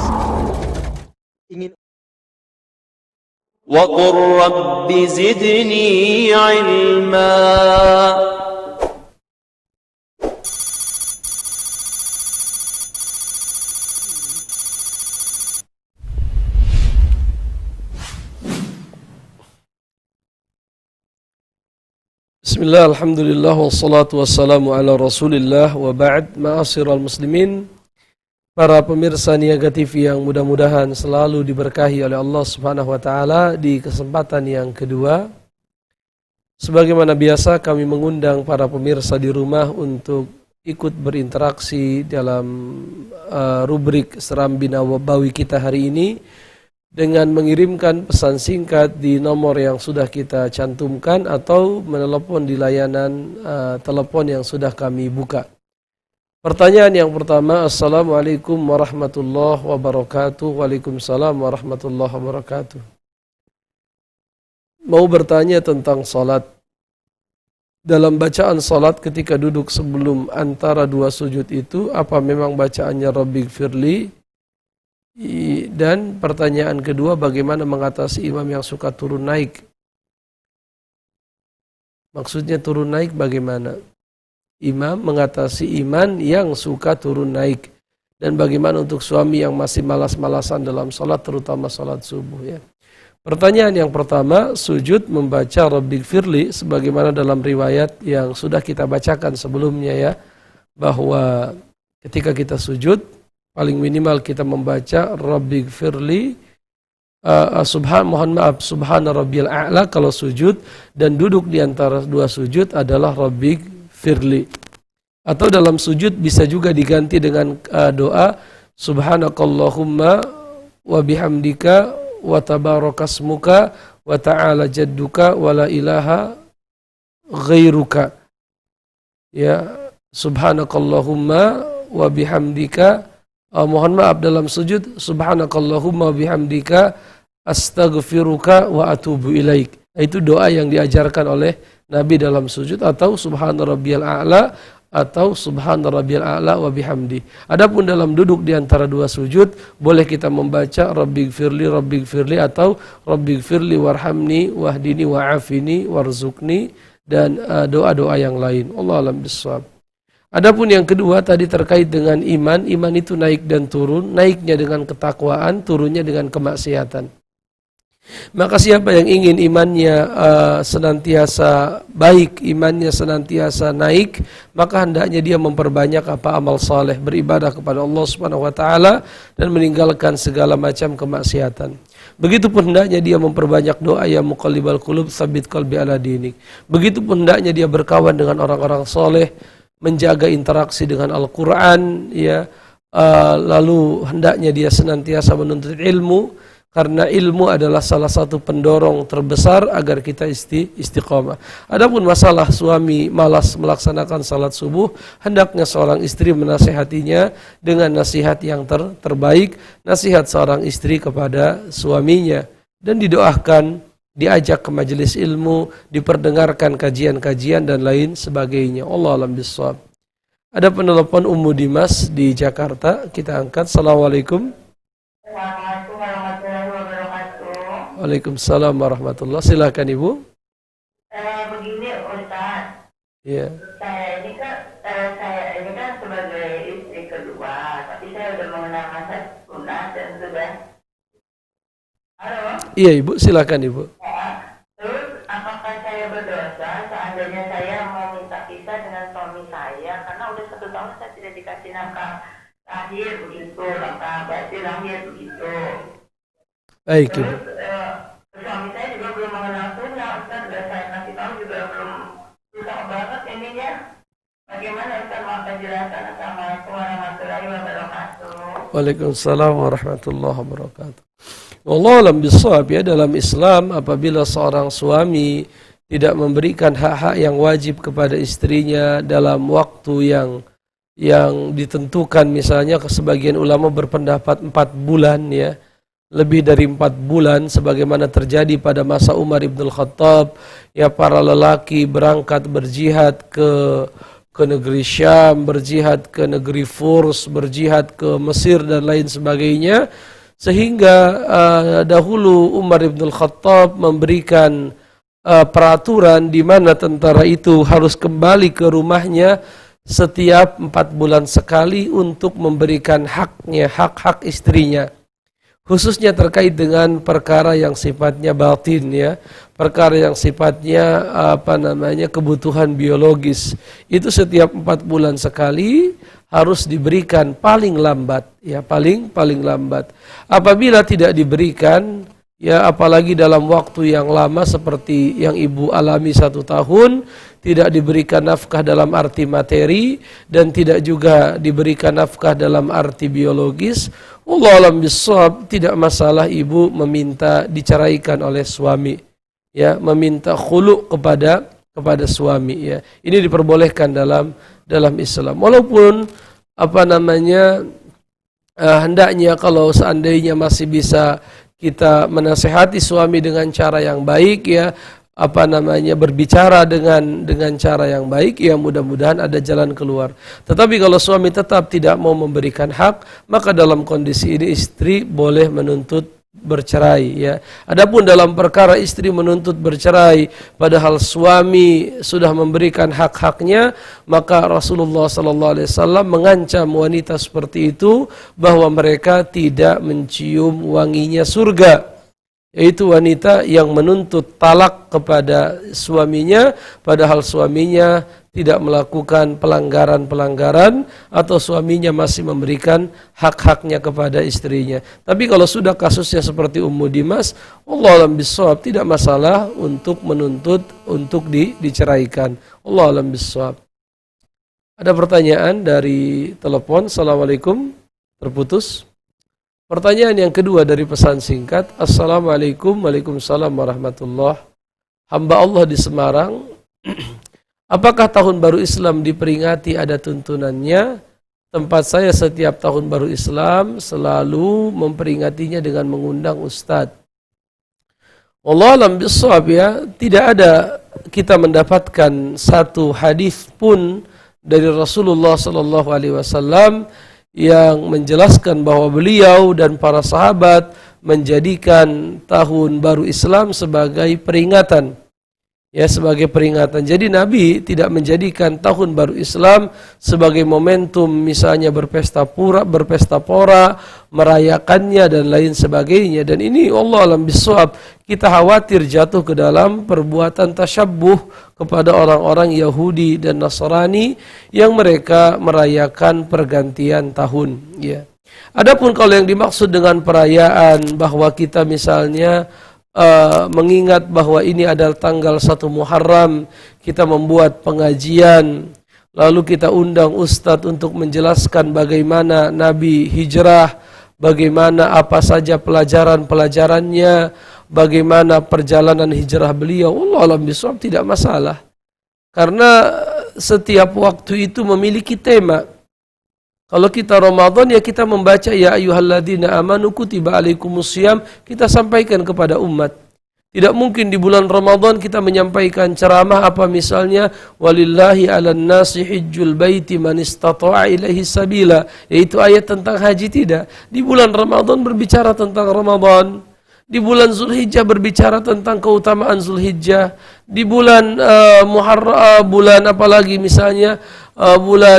وقل رب زدني علما. Bismillah, alhamdulillah, wassalatu wassalamu ala rasulillah, wa ba'd. Ma'asyiral muslimin, para pemirsa Niaga TV yang mudah-mudahan selalu diberkahi oleh Allah Subhanahu wa taala. Di kesempatan yang kedua, sebagaimana biasa kami mengundang para pemirsa di rumah untuk ikut berinteraksi dalam rubrik Serambi Nabawi kita hari ini dengan mengirimkan pesan singkat di nomor yang sudah kita cantumkan atau menelepon di layanan telepon yang sudah kami buka. Pertanyaan yang pertama, Assalamualaikum warahmatullahi wabarakatuh. Waalaikumsalam warahmatullahi wabarakatuh. Mau bertanya tentang salat. Dalam bacaan salat ketika duduk sebelum antara dua sujud itu, apa memang bacaannya Rabbighfirli? Dan pertanyaan kedua, bagaimana mengatasi imam yang suka turun naik? Maksudnya turun naik bagaimana? Imam mengatasi iman yang suka turun naik. Dan bagaimana untuk suami yang masih malas-malasan dalam salat, terutama salat subuh ya. Pertanyaan yang pertama, sujud membaca Rabbighfirli sebagaimana dalam riwayat yang sudah kita bacakan sebelumnya ya, bahwa ketika kita sujud paling minimal kita membaca Rabbighfirli, subhana rabbiyal a'la kalau sujud, dan duduk di antara dua sujud adalah Rabbighfirli. Atau dalam sujud bisa juga diganti dengan doa subhanakallahumma wa bihamdika wa tabarakasmuka wa ta'ala jadduka wa la ilaha ghairuka. Ya, subhanakallahumma wa bihamdika, mohon maaf dalam sujud subhanakallahumma wa bihamdika astaghfiruka wa atubu ilaik. Itu doa yang diajarkan oleh Nabi dalam sujud, atau subhana rabbiyal a'la atau subhana rabbiyal a'la wa bihamdi. Adapun dalam duduk di antara dua sujud boleh kita membaca Rabbighfirli atau Rabbighfirli warhamni wahdini wa'afini warzuqni, dan doa-doa yang lain. Wallahu a'lam bishawab. Adapun yang kedua tadi terkait dengan iman. Iman itu naik dan turun. Naiknya dengan ketakwaan, turunnya dengan kemaksiatan. Maka siapa yang ingin imannya senantiasa baik, imannya senantiasa naik, maka hendaknya dia memperbanyak amal saleh, beribadah kepada Allah Subhanahu wa taala dan meninggalkan segala macam kemaksiatan. Begitupun hendaknya dia memperbanyak doa ya muqallibal qulub tsabbit qalbi ala dinik. Begitupun hendaknya dia berkawan dengan orang-orang saleh, menjaga interaksi dengan Al-Qur'an ya, lalu hendaknya dia senantiasa menuntut ilmu, karena ilmu adalah salah satu pendorong terbesar agar kita istiqomah. Adapun masalah suami malas melaksanakan salat subuh, hendaknya seorang istri menasihatinya dengan nasihat yang terbaik, nasihat seorang istri kepada suaminya, dan didoakan, diajak ke majelis ilmu, diperdengarkan kajian-kajian dan lain sebagainya. Allah alam bisawab. Ada penelpon Ummu Dimas di Jakarta, kita angkat. Assalamualaikum. Assalamualaikum warahmatullahi wabarakatuh. Waalaikumsalam warahmatullahi. Silakan Ibu. Begini Ustaz, Ya. saya ini kan sebagai istri kedua, tapi saya sudah mengenal masa sunat dan sudah. Halo. Iya Ibu, silakan Ibu. Terus apakah saya berdosa seandainya saya mau minta pisah dengan suami saya karena udah 1 tahun saya tidak dikasih nafkah lahir begitu, nafkah batin lahir begitu. Baik Ibu. Terus suami saya juga belum mengenal sunnah, Ustaz, sudah saya kasih tahu juga belum, susah banget ininya. Bagaimana Ustaz, mau penjelasan? Assalamualaikum warahmatullahi wabarakatuh. Waalaikumsalam warahmatullahi wabarakatuh. Wallahu alam bisawab, ya, dalam Islam apabila seorang suami tidak memberikan hak-hak yang wajib kepada istrinya dalam waktu yang ditentukan, misalnya sebagian ulama berpendapat 4 bulan, ya, lebih dari 4 bulan sebagaimana terjadi pada masa Umar ibn Khattab, ya, para lelaki berangkat berjihad ke negeri Syam, berjihad ke negeri Furs, berjihad ke Mesir dan lain sebagainya, sehingga dahulu Umar ibn Khattab memberikan peraturan di mana tentara itu harus kembali ke rumahnya setiap 4 bulan sekali untuk memberikan haknya, hak-hak istrinya, khususnya terkait dengan perkara yang sifatnya batin, ya, perkara yang sifatnya kebutuhan biologis. Itu setiap 4 bulan sekali harus diberikan paling lambat, ya, paling lambat. Apabila tidak diberikan, ya, apalagi dalam waktu yang lama seperti yang Ibu alami 1 tahun, tidak diberikan nafkah dalam arti materi dan tidak juga diberikan nafkah dalam arti biologis, Allah alam bisawab, tidak masalah Ibu meminta diceraikan oleh suami, ya, meminta khulu kepada suami, ya. Ini diperbolehkan dalam Islam. Walaupun hendaknya kalau seandainya masih bisa kita menasehati suami dengan cara yang baik, ya, berbicara dengan cara yang baik, ya, mudah-mudahan ada jalan keluar. Tetapi kalau suami tetap tidak mau memberikan hak, maka dalam kondisi ini istri boleh menuntut bercerai, ya. Adapun dalam perkara istri menuntut bercerai padahal suami sudah memberikan hak-haknya, maka Rasulullah SAW mengancam wanita seperti itu bahwa mereka tidak mencium wanginya surga, yaitu wanita yang menuntut talak kepada suaminya padahal suaminya tidak melakukan pelanggaran-pelanggaran atau suaminya masih memberikan hak-haknya kepada istrinya. Tapi kalau sudah kasusnya seperti Ummu Dimas, Allah alam bisawab, tidak masalah untuk menuntut untuk diceraikan. Allah alam bisawab. Ada pertanyaan dari telepon. Assalamualaikum. Terputus. Pertanyaan yang kedua dari pesan singkat. Assalamualaikum. Waalaikumsalam warahmatullahi. Hamba Allah di Semarang. Apakah tahun baru Islam diperingati ada tuntunannya? Tempat saya setiap tahun baru Islam selalu memperingatinya dengan mengundang ustadz. Wallahu alam bissawab, ya, tidak ada kita mendapatkan satu hadis pun dari Rasulullah SAW yang menjelaskan bahwa beliau dan para sahabat menjadikan tahun baru Islam sebagai peringatan. Ya, sebagai peringatan. Jadi Nabi tidak menjadikan tahun baru Islam sebagai momentum misalnya berpesta pora, merayakannya dan lain sebagainya. Dan ini Allah alam bisawab, kita khawatir jatuh ke dalam perbuatan tasyabbuh kepada orang-orang Yahudi dan Nasrani yang mereka merayakan pergantian tahun, ya. Adapun kalau yang dimaksud dengan perayaan bahwa kita misalnya mengingat bahwa ini adalah tanggal 1 Muharram, kita membuat pengajian lalu kita undang ustadz untuk menjelaskan bagaimana Nabi hijrah, bagaimana apa saja pelajaran-pelajarannya, bagaimana perjalanan hijrah beliau, Allah alam bisawab, tidak masalah. Karena setiap waktu itu memiliki tema. Kalau kita Ramadan ya kita membaca ya ayyuhalladzina amanu kutiba alaikumusiyam, kita sampaikan kepada umat. Tidak mungkin di bulan Ramadan kita menyampaikan ceramah apa misalnya walillahi 'alan nasi hijjul baiti man istata'a ilaihi sabila, yaitu ayat tentang haji. Tidak. Di bulan Ramadan berbicara tentang Ramadan. Di bulan Zulhijjah berbicara tentang keutamaan Zulhijjah. Di bulan Muharram, bulan apalagi misalnya bulan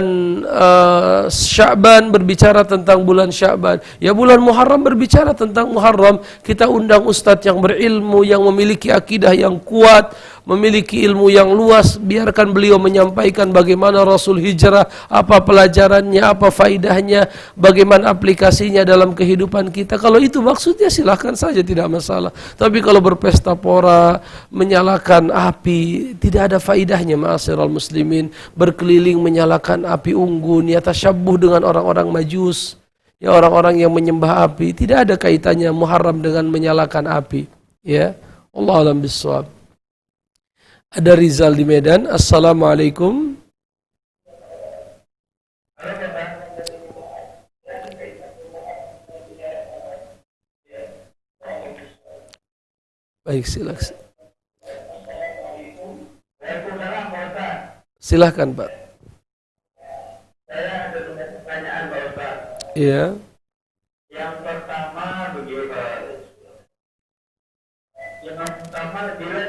Sya'ban berbicara tentang bulan Sya'ban. Ya bulan Muharram berbicara tentang Muharram. Kita undang ustadz yang berilmu, yang memiliki akidah yang kuat, memiliki ilmu yang luas. Biarkan beliau menyampaikan bagaimana Rasul hijrah, apa pelajarannya, apa faidahnya, bagaimana aplikasinya dalam kehidupan kita. Kalau itu maksudnya silahkan saja, tidak masalah. Tapi kalau berpesta pora, menyalakan api, tidak ada faidahnya ma'asyiral muslimin. Berkeliling menyalakan api unggun, ya tasyabbuh dengan orang-orang Majus, ya orang-orang yang menyembah api. Tidak ada kaitannya Muharram dengan menyalakan api. Ya, Allah alam bisawab. Ada Rizal di Medan. Assalamualaikum. Baik, silakan. Silahkan Pak. Saya ada dua pertanyaan Pak Ustaz. Iya. Yang pertama begini Pak. Yang pertama bila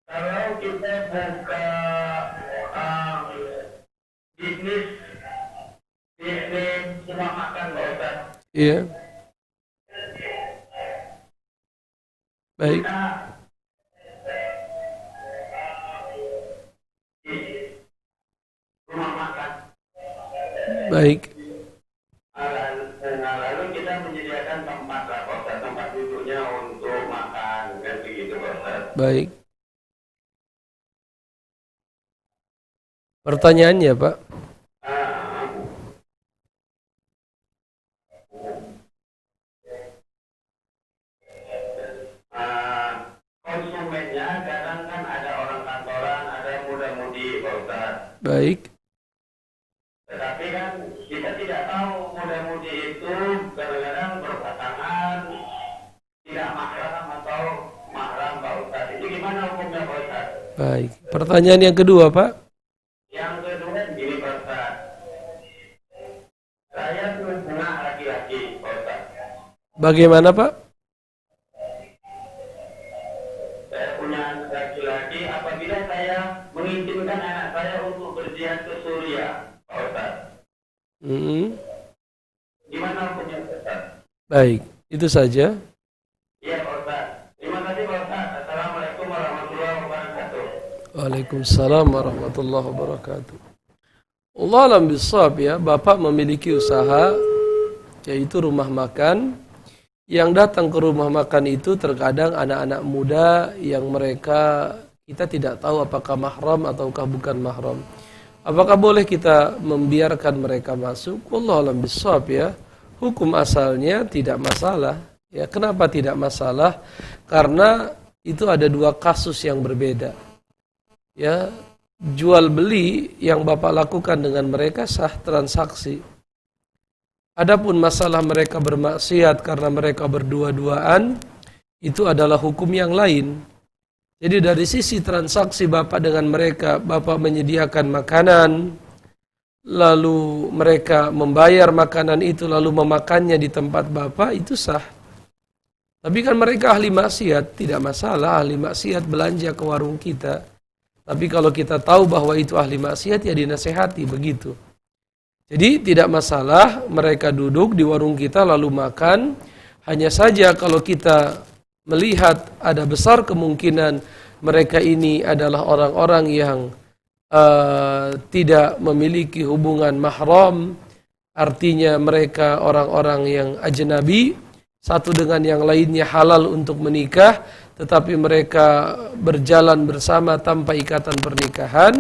kalau kita buka bisnis rumah makan Pak Ustaz. Iya. Baik. Rumah makan. Baik. Lalu kita menyediakan tempat lah Pak Ustaz, tempat duduknya untuk makan kan begitu Pak Ustaz. Baik. Pertanyaannya Pak. Konsumennya kadang kan ada orang kantoran, ada muda-mudi Pak Ustaz. Baik. Tetapi kan kita tidak tahu muda-mudi itu kadang-kadang berpasangan, tidak mahram atau mahram Pak Ustaz. Itu gimana hukumnya Pak Ustaz? Baik. Pertanyaan yang kedua Pak. Yang kedua gini Pak Ustaz. Saya punya laki-laki Pak Ustaz. Bagaimana Pak? Saya punya anak laki-laki, apabila saya mengizinkan anak saya untuk berjihad ke Suriah Pak Ustaz. Gimana hukumnya Pak Ustaz? Baik. Itu saja. Iya Pak Ustaz. Terima kasih Pak Ustaz. Assalamualaikum warahmatullahi wabarakatuh. Waalaikumsalam warahmatullahi wabarakatuh. Allah alam bisawab ya, Bapak memiliki usaha yaitu rumah makan. Yang datang ke rumah makan itu terkadang anak-anak muda yang mereka kita tidak tahu apakah mahram ataukah bukan mahram. Apakah boleh kita membiarkan mereka masuk? Allah alam bisawab ya. Hukum asalnya tidak masalah. Ya, kenapa tidak masalah? Karena itu ada dua kasus yang berbeda. Ya, jual beli yang Bapak lakukan dengan mereka sah transaksi. Adapun masalah mereka bermaksiat karena mereka berdua-duaan, itu adalah hukum yang lain. Jadi dari sisi transaksi Bapak dengan mereka, Bapak menyediakan makanan, lalu mereka membayar makanan itu, lalu memakannya di tempat Bapak, itu sah. Tapi kan mereka ahli maksiat, tidak masalah ahli maksiat belanja ke warung kita. Tapi kalau kita tahu bahwa itu ahli maksiat, ya dinasehati begitu. Jadi tidak masalah mereka duduk di warung kita lalu makan. Hanya saja kalau kita melihat ada besar kemungkinan mereka ini adalah orang-orang yang tidak memiliki hubungan mahram, artinya mereka orang-orang yang ajnabi, satu dengan yang lainnya halal untuk menikah, tetapi mereka berjalan bersama tanpa ikatan pernikahan,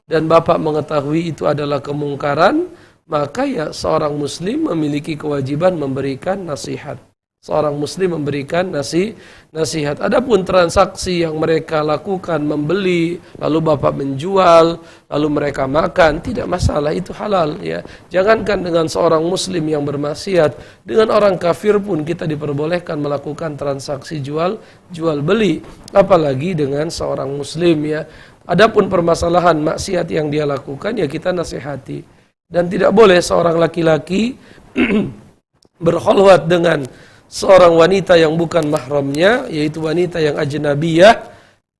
dan bapak mengetahui itu adalah kemungkaran, maka ya seorang muslim memiliki kewajiban memberikan nasihat. Seorang muslim memberikan nasihat. Adapun transaksi yang mereka lakukan, membeli, lalu bapak menjual, lalu mereka makan, tidak masalah, itu halal ya. Jangankan dengan seorang muslim yang bermaksiat, dengan orang kafir pun kita diperbolehkan melakukan transaksi jual beli, apalagi dengan seorang muslim ya. Adapun permasalahan maksiat yang dia lakukan ya kita nasihati. Dan tidak boleh seorang laki-laki berkholwat dengan seorang wanita yang bukan mahramnya, yaitu wanita yang ajnabiyah,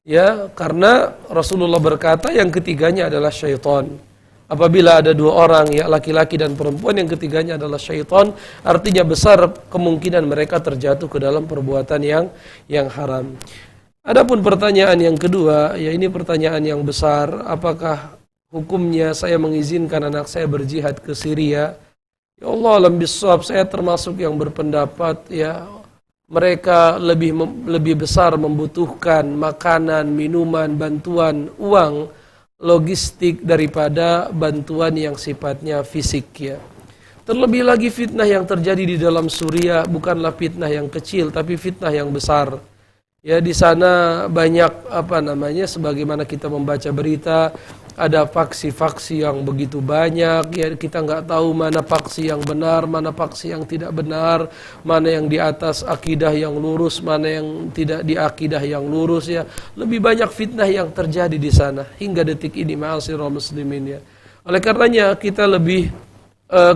ya, karena Rasulullah berkata yang ketiganya adalah syaitan. Apabila ada dua orang, ya, laki-laki dan perempuan, yang ketiganya adalah syaitan, artinya besar kemungkinan mereka terjatuh ke dalam perbuatan yang haram. Adapun pertanyaan yang kedua, ya ini pertanyaan yang besar, apakah hukumnya saya mengizinkan anak saya berjihad ke Syria? Ya Allah alam bisawab, saya termasuk yang berpendapat ya mereka lebih besar membutuhkan makanan, minuman, bantuan, uang, logistik daripada bantuan yang sifatnya fisik ya. Terlebih lagi fitnah yang terjadi di dalam Suriah bukanlah fitnah yang kecil tapi fitnah yang besar. Ya di sana banyak sebagaimana kita membaca berita, ada faksi-faksi yang begitu banyak, ya kita nggak tahu mana faksi yang benar, mana faksi yang tidak benar, mana yang di atas akidah yang lurus, mana yang tidak di akidah yang lurus ya. Lebih banyak fitnah yang terjadi di sana hingga detik ini, ma'asyiral muslimin ya. Oleh karenanya kita lebih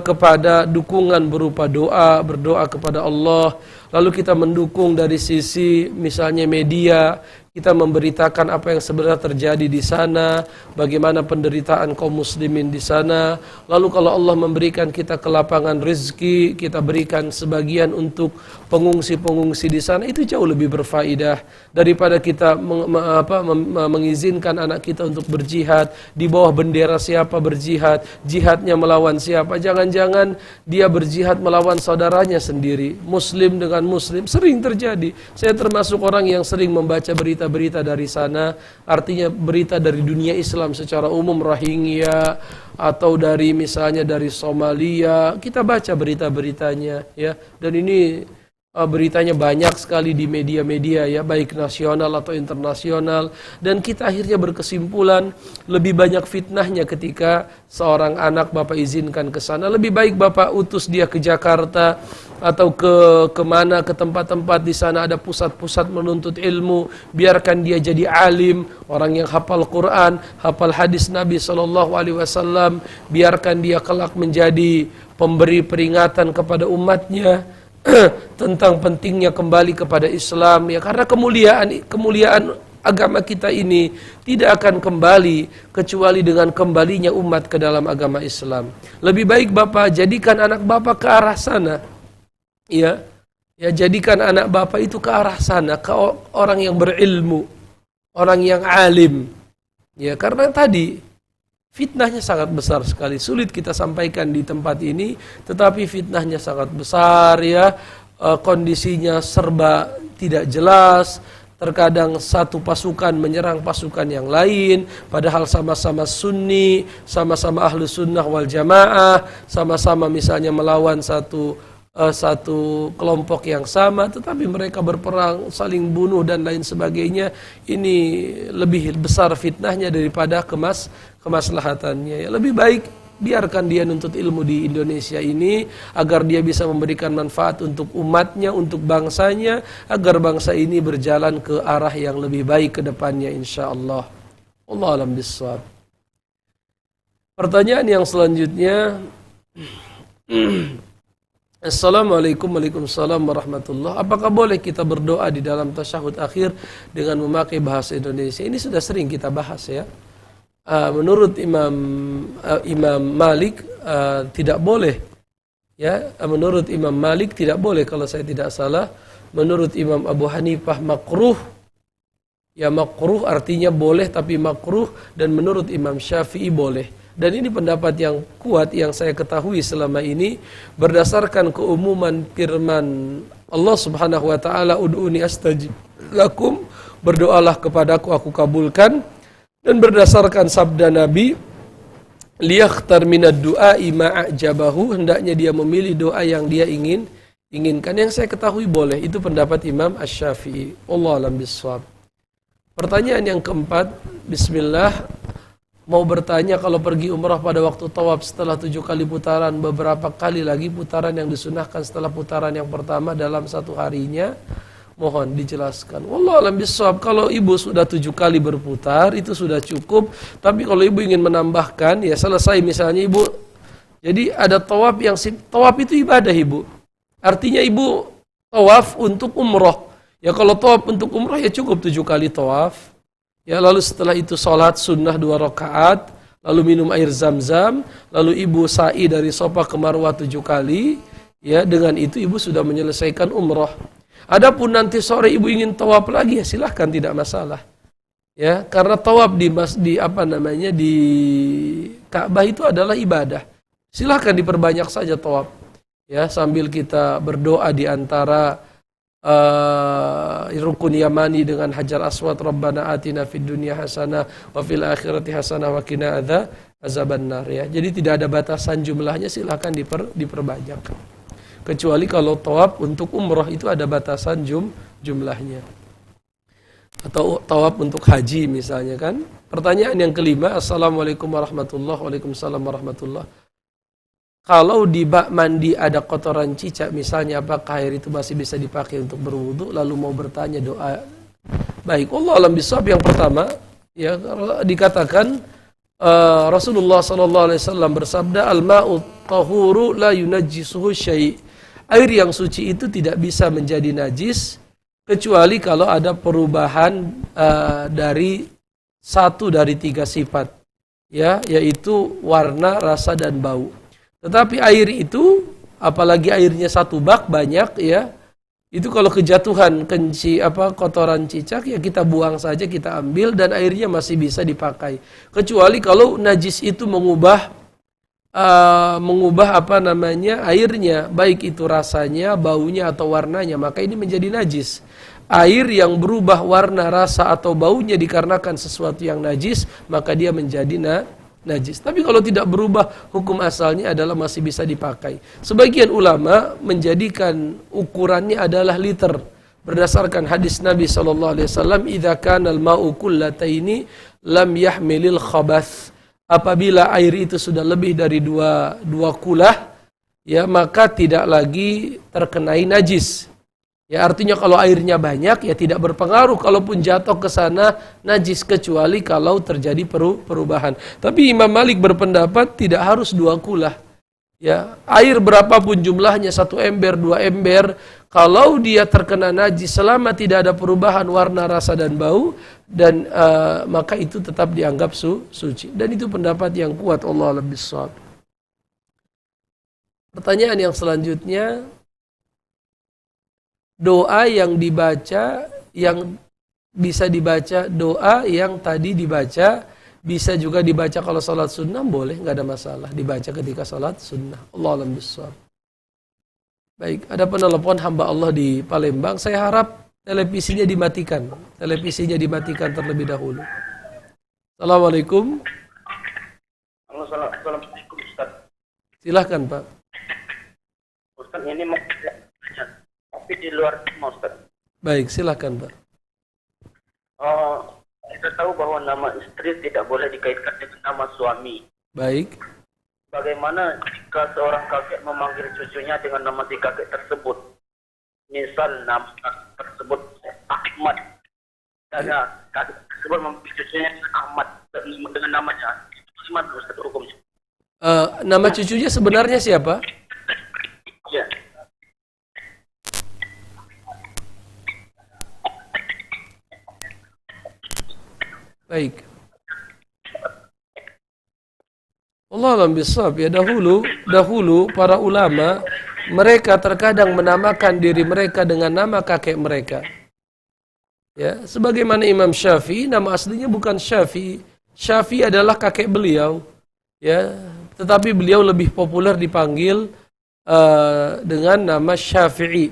kepada dukungan berupa doa, berdoa kepada Allah, lalu kita mendukung dari sisi misalnya media, kita memberitakan apa yang sebenarnya terjadi di sana, bagaimana penderitaan kaum muslimin di sana. Lalu kalau Allah memberikan kita kelapangan rezeki, kita berikan sebagian untuk pengungsi-pengungsi di sana, itu jauh lebih berfaedah daripada kita mengizinkan anak kita untuk berjihad di bawah bendera siapa berjihad, jihadnya melawan siapa. Jangan-jangan dia berjihad melawan saudaranya sendiri, muslim dengan muslim, sering terjadi. Saya termasuk orang yang sering membaca berita dari sana, artinya berita dari dunia Islam secara umum, Rohingya atau dari misalnya dari Somalia, kita baca berita-beritanya ya, dan ini beritanya banyak sekali di media-media ya, baik nasional atau internasional, dan kita akhirnya berkesimpulan lebih banyak fitnahnya ketika seorang anak bapak izinkan ke sana. Lebih baik bapak utus dia ke Jakarta atau ke tempat-tempat di sana ada pusat-pusat menuntut ilmu, biarkan dia jadi alim, orang yang hafal Quran, hafal hadis Nabi SAW, biarkan dia kelak menjadi pemberi peringatan kepada umatnya tentang pentingnya kembali kepada Islam ya, karena kemuliaan agama kita ini tidak akan kembali kecuali dengan kembalinya umat ke dalam agama Islam. Lebih baik bapak jadikan anak bapak ke arah sana ya, jadikan anak bapak itu ke arah sana, ke orang yang berilmu, orang yang alim ya, karena tadi fitnahnya sangat besar sekali, sulit kita sampaikan di tempat ini, tetapi fitnahnya sangat besar ya, kondisinya serba tidak jelas, terkadang satu pasukan menyerang pasukan yang lain, padahal sama-sama sunni, sama-sama ahlu sunnah wal jamaah, sama-sama misalnya melawan satu kelompok yang sama, tetapi mereka berperang, saling bunuh dan lain sebagainya. Ini lebih besar fitnahnya daripada kemaslahatannya ya. Lebih baik biarkan dia nuntut ilmu di Indonesia ini agar dia bisa memberikan manfaat untuk umatnya, untuk bangsanya, agar bangsa ini berjalan ke arah yang lebih baik ke depannya insyaallah. Allah alam bissawab. Pertanyaan yang selanjutnya, Assalamualaikum Waalaikumsalam warahmatullahi. Apakah boleh kita berdoa di dalam tasyahud akhir dengan memakai bahasa Indonesia? Ini sudah sering kita bahas ya. Menurut Imam Malik tidak boleh ya. Menurut Imam Malik tidak boleh kalau saya tidak salah. Menurut Imam Abu Hanifah makruh. Ya makruh artinya boleh tapi makruh, dan menurut Imam Syafi'i boleh. Dan ini pendapat yang kuat yang saya ketahui selama ini berdasarkan keumuman firman Allah Subhanahu wa taala, ud'uni astajib lakum, berdoalah kepadaku aku kabulkan, dan berdasarkan sabda Nabi, liyakhtar minad du'ai ma'ajabahu, hendaknya dia memilih doa yang dia inginkan. Yang saya ketahui boleh, itu pendapat Imam Asy-Syafi'i. Wallahu a'lam bishawab. Pertanyaan yang keempat, bismillah, mau bertanya kalau pergi umrah pada waktu tawaf setelah 7 kali putaran, beberapa kali lagi putaran yang disunahkan setelah putaran yang pertama dalam satu harinya, mohon dijelaskan. Wallahu a'lam bishawab. Kalau ibu sudah 7 kali berputar itu sudah cukup, tapi kalau ibu ingin menambahkan, ya selesai misalnya ibu. Jadi ada tawaf yang tawaf itu ibadah ibu. Artinya ibu tawaf untuk umrah. Ya kalau tawaf untuk umrah ya cukup 7 kali tawaf. Ya lalu setelah itu sholat sunnah 2 rakaat, lalu minum air zam-zam, lalu ibu sa'i dari Safa ke Marwah 7 kali, ya dengan itu ibu sudah menyelesaikan umrah. Adapun nanti sore ibu ingin tawaf lagi ya silahkan, tidak masalah. Ya karena tawaf di Ka'bah itu adalah ibadah. Silahkan diperbanyak saja tawaf. Ya sambil kita berdoa di antara rukun yamani dengan hajar aswad, Rabbana atina fid dunya hasanah wa fil akhirati hasanah wa qina adzabannar, ya. Jadi tidak ada batasan jumlahnya, silahkan diperbanyak. Kecuali kalau tawaf untuk umrah itu ada batasan jumlahnya. Atau tawaf untuk haji misalnya kan. Pertanyaan yang kelima, Assalamualaikum warahmatullahi wabarakatuh. Waalaikumsalam warahmatullahi. Kalau di bak mandi ada kotoran cicak misalnya, apakah air itu masih bisa dipakai untuk berwudu? Lalu mau bertanya doa. Baik, Allah alam bisawab. Yang pertama, ya dikatakan Rasulullah SAW bersabda, al-ma'u tahuru la yunajjisuhu syai'. Air yang suci itu tidak bisa menjadi najis kecuali kalau ada perubahan dari 1 dari 3 sifat, ya, yaitu warna, rasa, dan bau. Tetapi air itu, apalagi airnya 1 bak banyak, ya, itu kalau kejatuhan kotoran cicak, ya kita buang saja, kita ambil, dan airnya masih bisa dipakai. Kecuali kalau najis itu mengubah airnya, baik itu rasanya, baunya, atau warnanya, maka ini menjadi najis. Air yang berubah warna, rasa, atau baunya dikarenakan sesuatu yang najis, maka dia menjadi najis. Tapi kalau tidak berubah, hukum asalnya adalah masih bisa dipakai. Sebagian ulama menjadikan ukurannya adalah liter, berdasarkan hadis Nabi SAW, idza kana al-ma'u kullataini lam yahmilil khabath. Apabila air itu sudah lebih dari dua kulah, ya maka tidak lagi terkenai najis. Ya artinya kalau airnya banyak ya tidak berpengaruh kalaupun jatuh ke sana najis, kecuali kalau terjadi perubahan. Tapi Imam Malik berpendapat tidak harus 2 kulah. Ya, air berapapun jumlahnya, 1 ember, 2 ember, kalau dia terkena najis selama tidak ada perubahan warna, rasa, dan bau, dan maka itu tetap dianggap suci. Dan itu pendapat yang kuat, Allah a'lam bishawab. Pertanyaan yang selanjutnya, doa yang dibaca, yang bisa dibaca, doa yang tadi dibaca bisa juga dibaca kalau salat sunnah, boleh, nggak ada masalah dibaca ketika salat sunnah. Allah a'lam bishawab. Baik, ada penelpon hamba Allah di Palembang. Saya harap televisinya dimatikan. Televisinya dimatikan terlebih dahulu. Assalamualaikum. Assalamualaikum Ustaz. Silahkan Pak. Ustaz, ini mau tapi di luar Ustaz. Baik, silahkan Pak. Kita tahu bahwa nama istri tidak boleh dikaitkan dengan nama suami. Baik. Bagaimana jika seorang kakek memanggil cucunya dengan nama si kakek tersebut? Misal nama tersebut Ahmad. Dan kakek tersebut memanggil cucunya Ahmad dengan namanya. Gimana Ustaz hukumnya? Nama cucunya sebenarnya siapa? Ya. Baik. Allah a'lam bishawab. Ya dahulu para ulama mereka terkadang menamakan diri mereka dengan nama kakek mereka. Ya, sebagaimana Imam Syafi'i nama aslinya bukan Syafi'i. Syafi'i adalah kakek beliau. Ya, tetapi beliau lebih populer dipanggil dengan nama Syafi'i,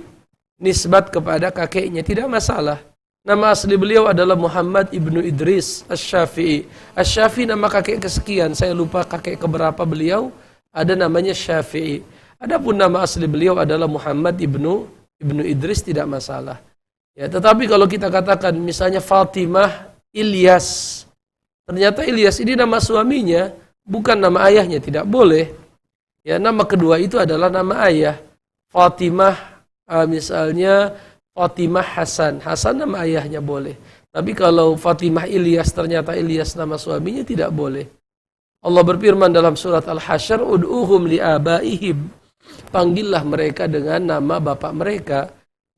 nisbat kepada kakeknya, tidak masalah. Nama asli beliau adalah Muhammad ibnu Idris Asy-Syafi'i. Asy-Syafi'i nama kakek kesekian, saya lupa kakek keberapa beliau, ada namanya Syafi'i. Adapun nama asli beliau adalah Muhammad ibnu Idris, tidak masalah. Ya, tetapi kalau kita katakan misalnya Fatimah Ilyas, ternyata Ilyas ini nama suaminya, bukan nama ayahnya, tidak boleh. Ya, nama kedua itu adalah nama ayah. Fatimah misalnya Fatimah Hasan, Hasan nama ayahnya boleh. Tapi kalau Fatimah Ilyas ternyata Ilyas nama suaminya, tidak boleh. Allah berfirman dalam surat Al-Hasyr, ud'uhum li'abaihim, panggillah mereka dengan nama bapak mereka.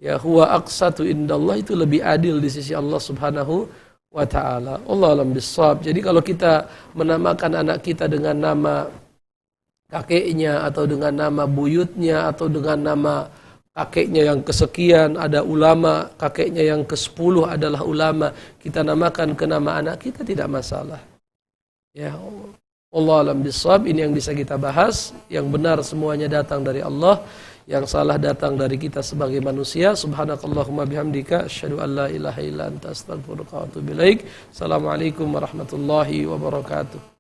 Ya, huwa aqsatu indallah, itu lebih adil di sisi Allah Subhanahu wa ta'ala. Allah alam bissawab. Jadi kalau kita menamakan anak kita dengan nama kakeknya, atau dengan nama buyutnya, atau dengan nama kakeknya yang kesekian, ada ulama, kakeknya yang ke-10 adalah ulama, kita namakan ke nama anak kita, tidak masalah. Ya, Allah alam bissawab. Ini yang bisa kita bahas. Yang benar semuanya datang dari Allah, yang salah datang dari kita sebagai manusia. Subhanakallahumma bihamdika asyhadu an la ilaha illa anta astaghfiruka wa atubu ilaik. Assalamualaikum warahmatullahi wabarakatuh.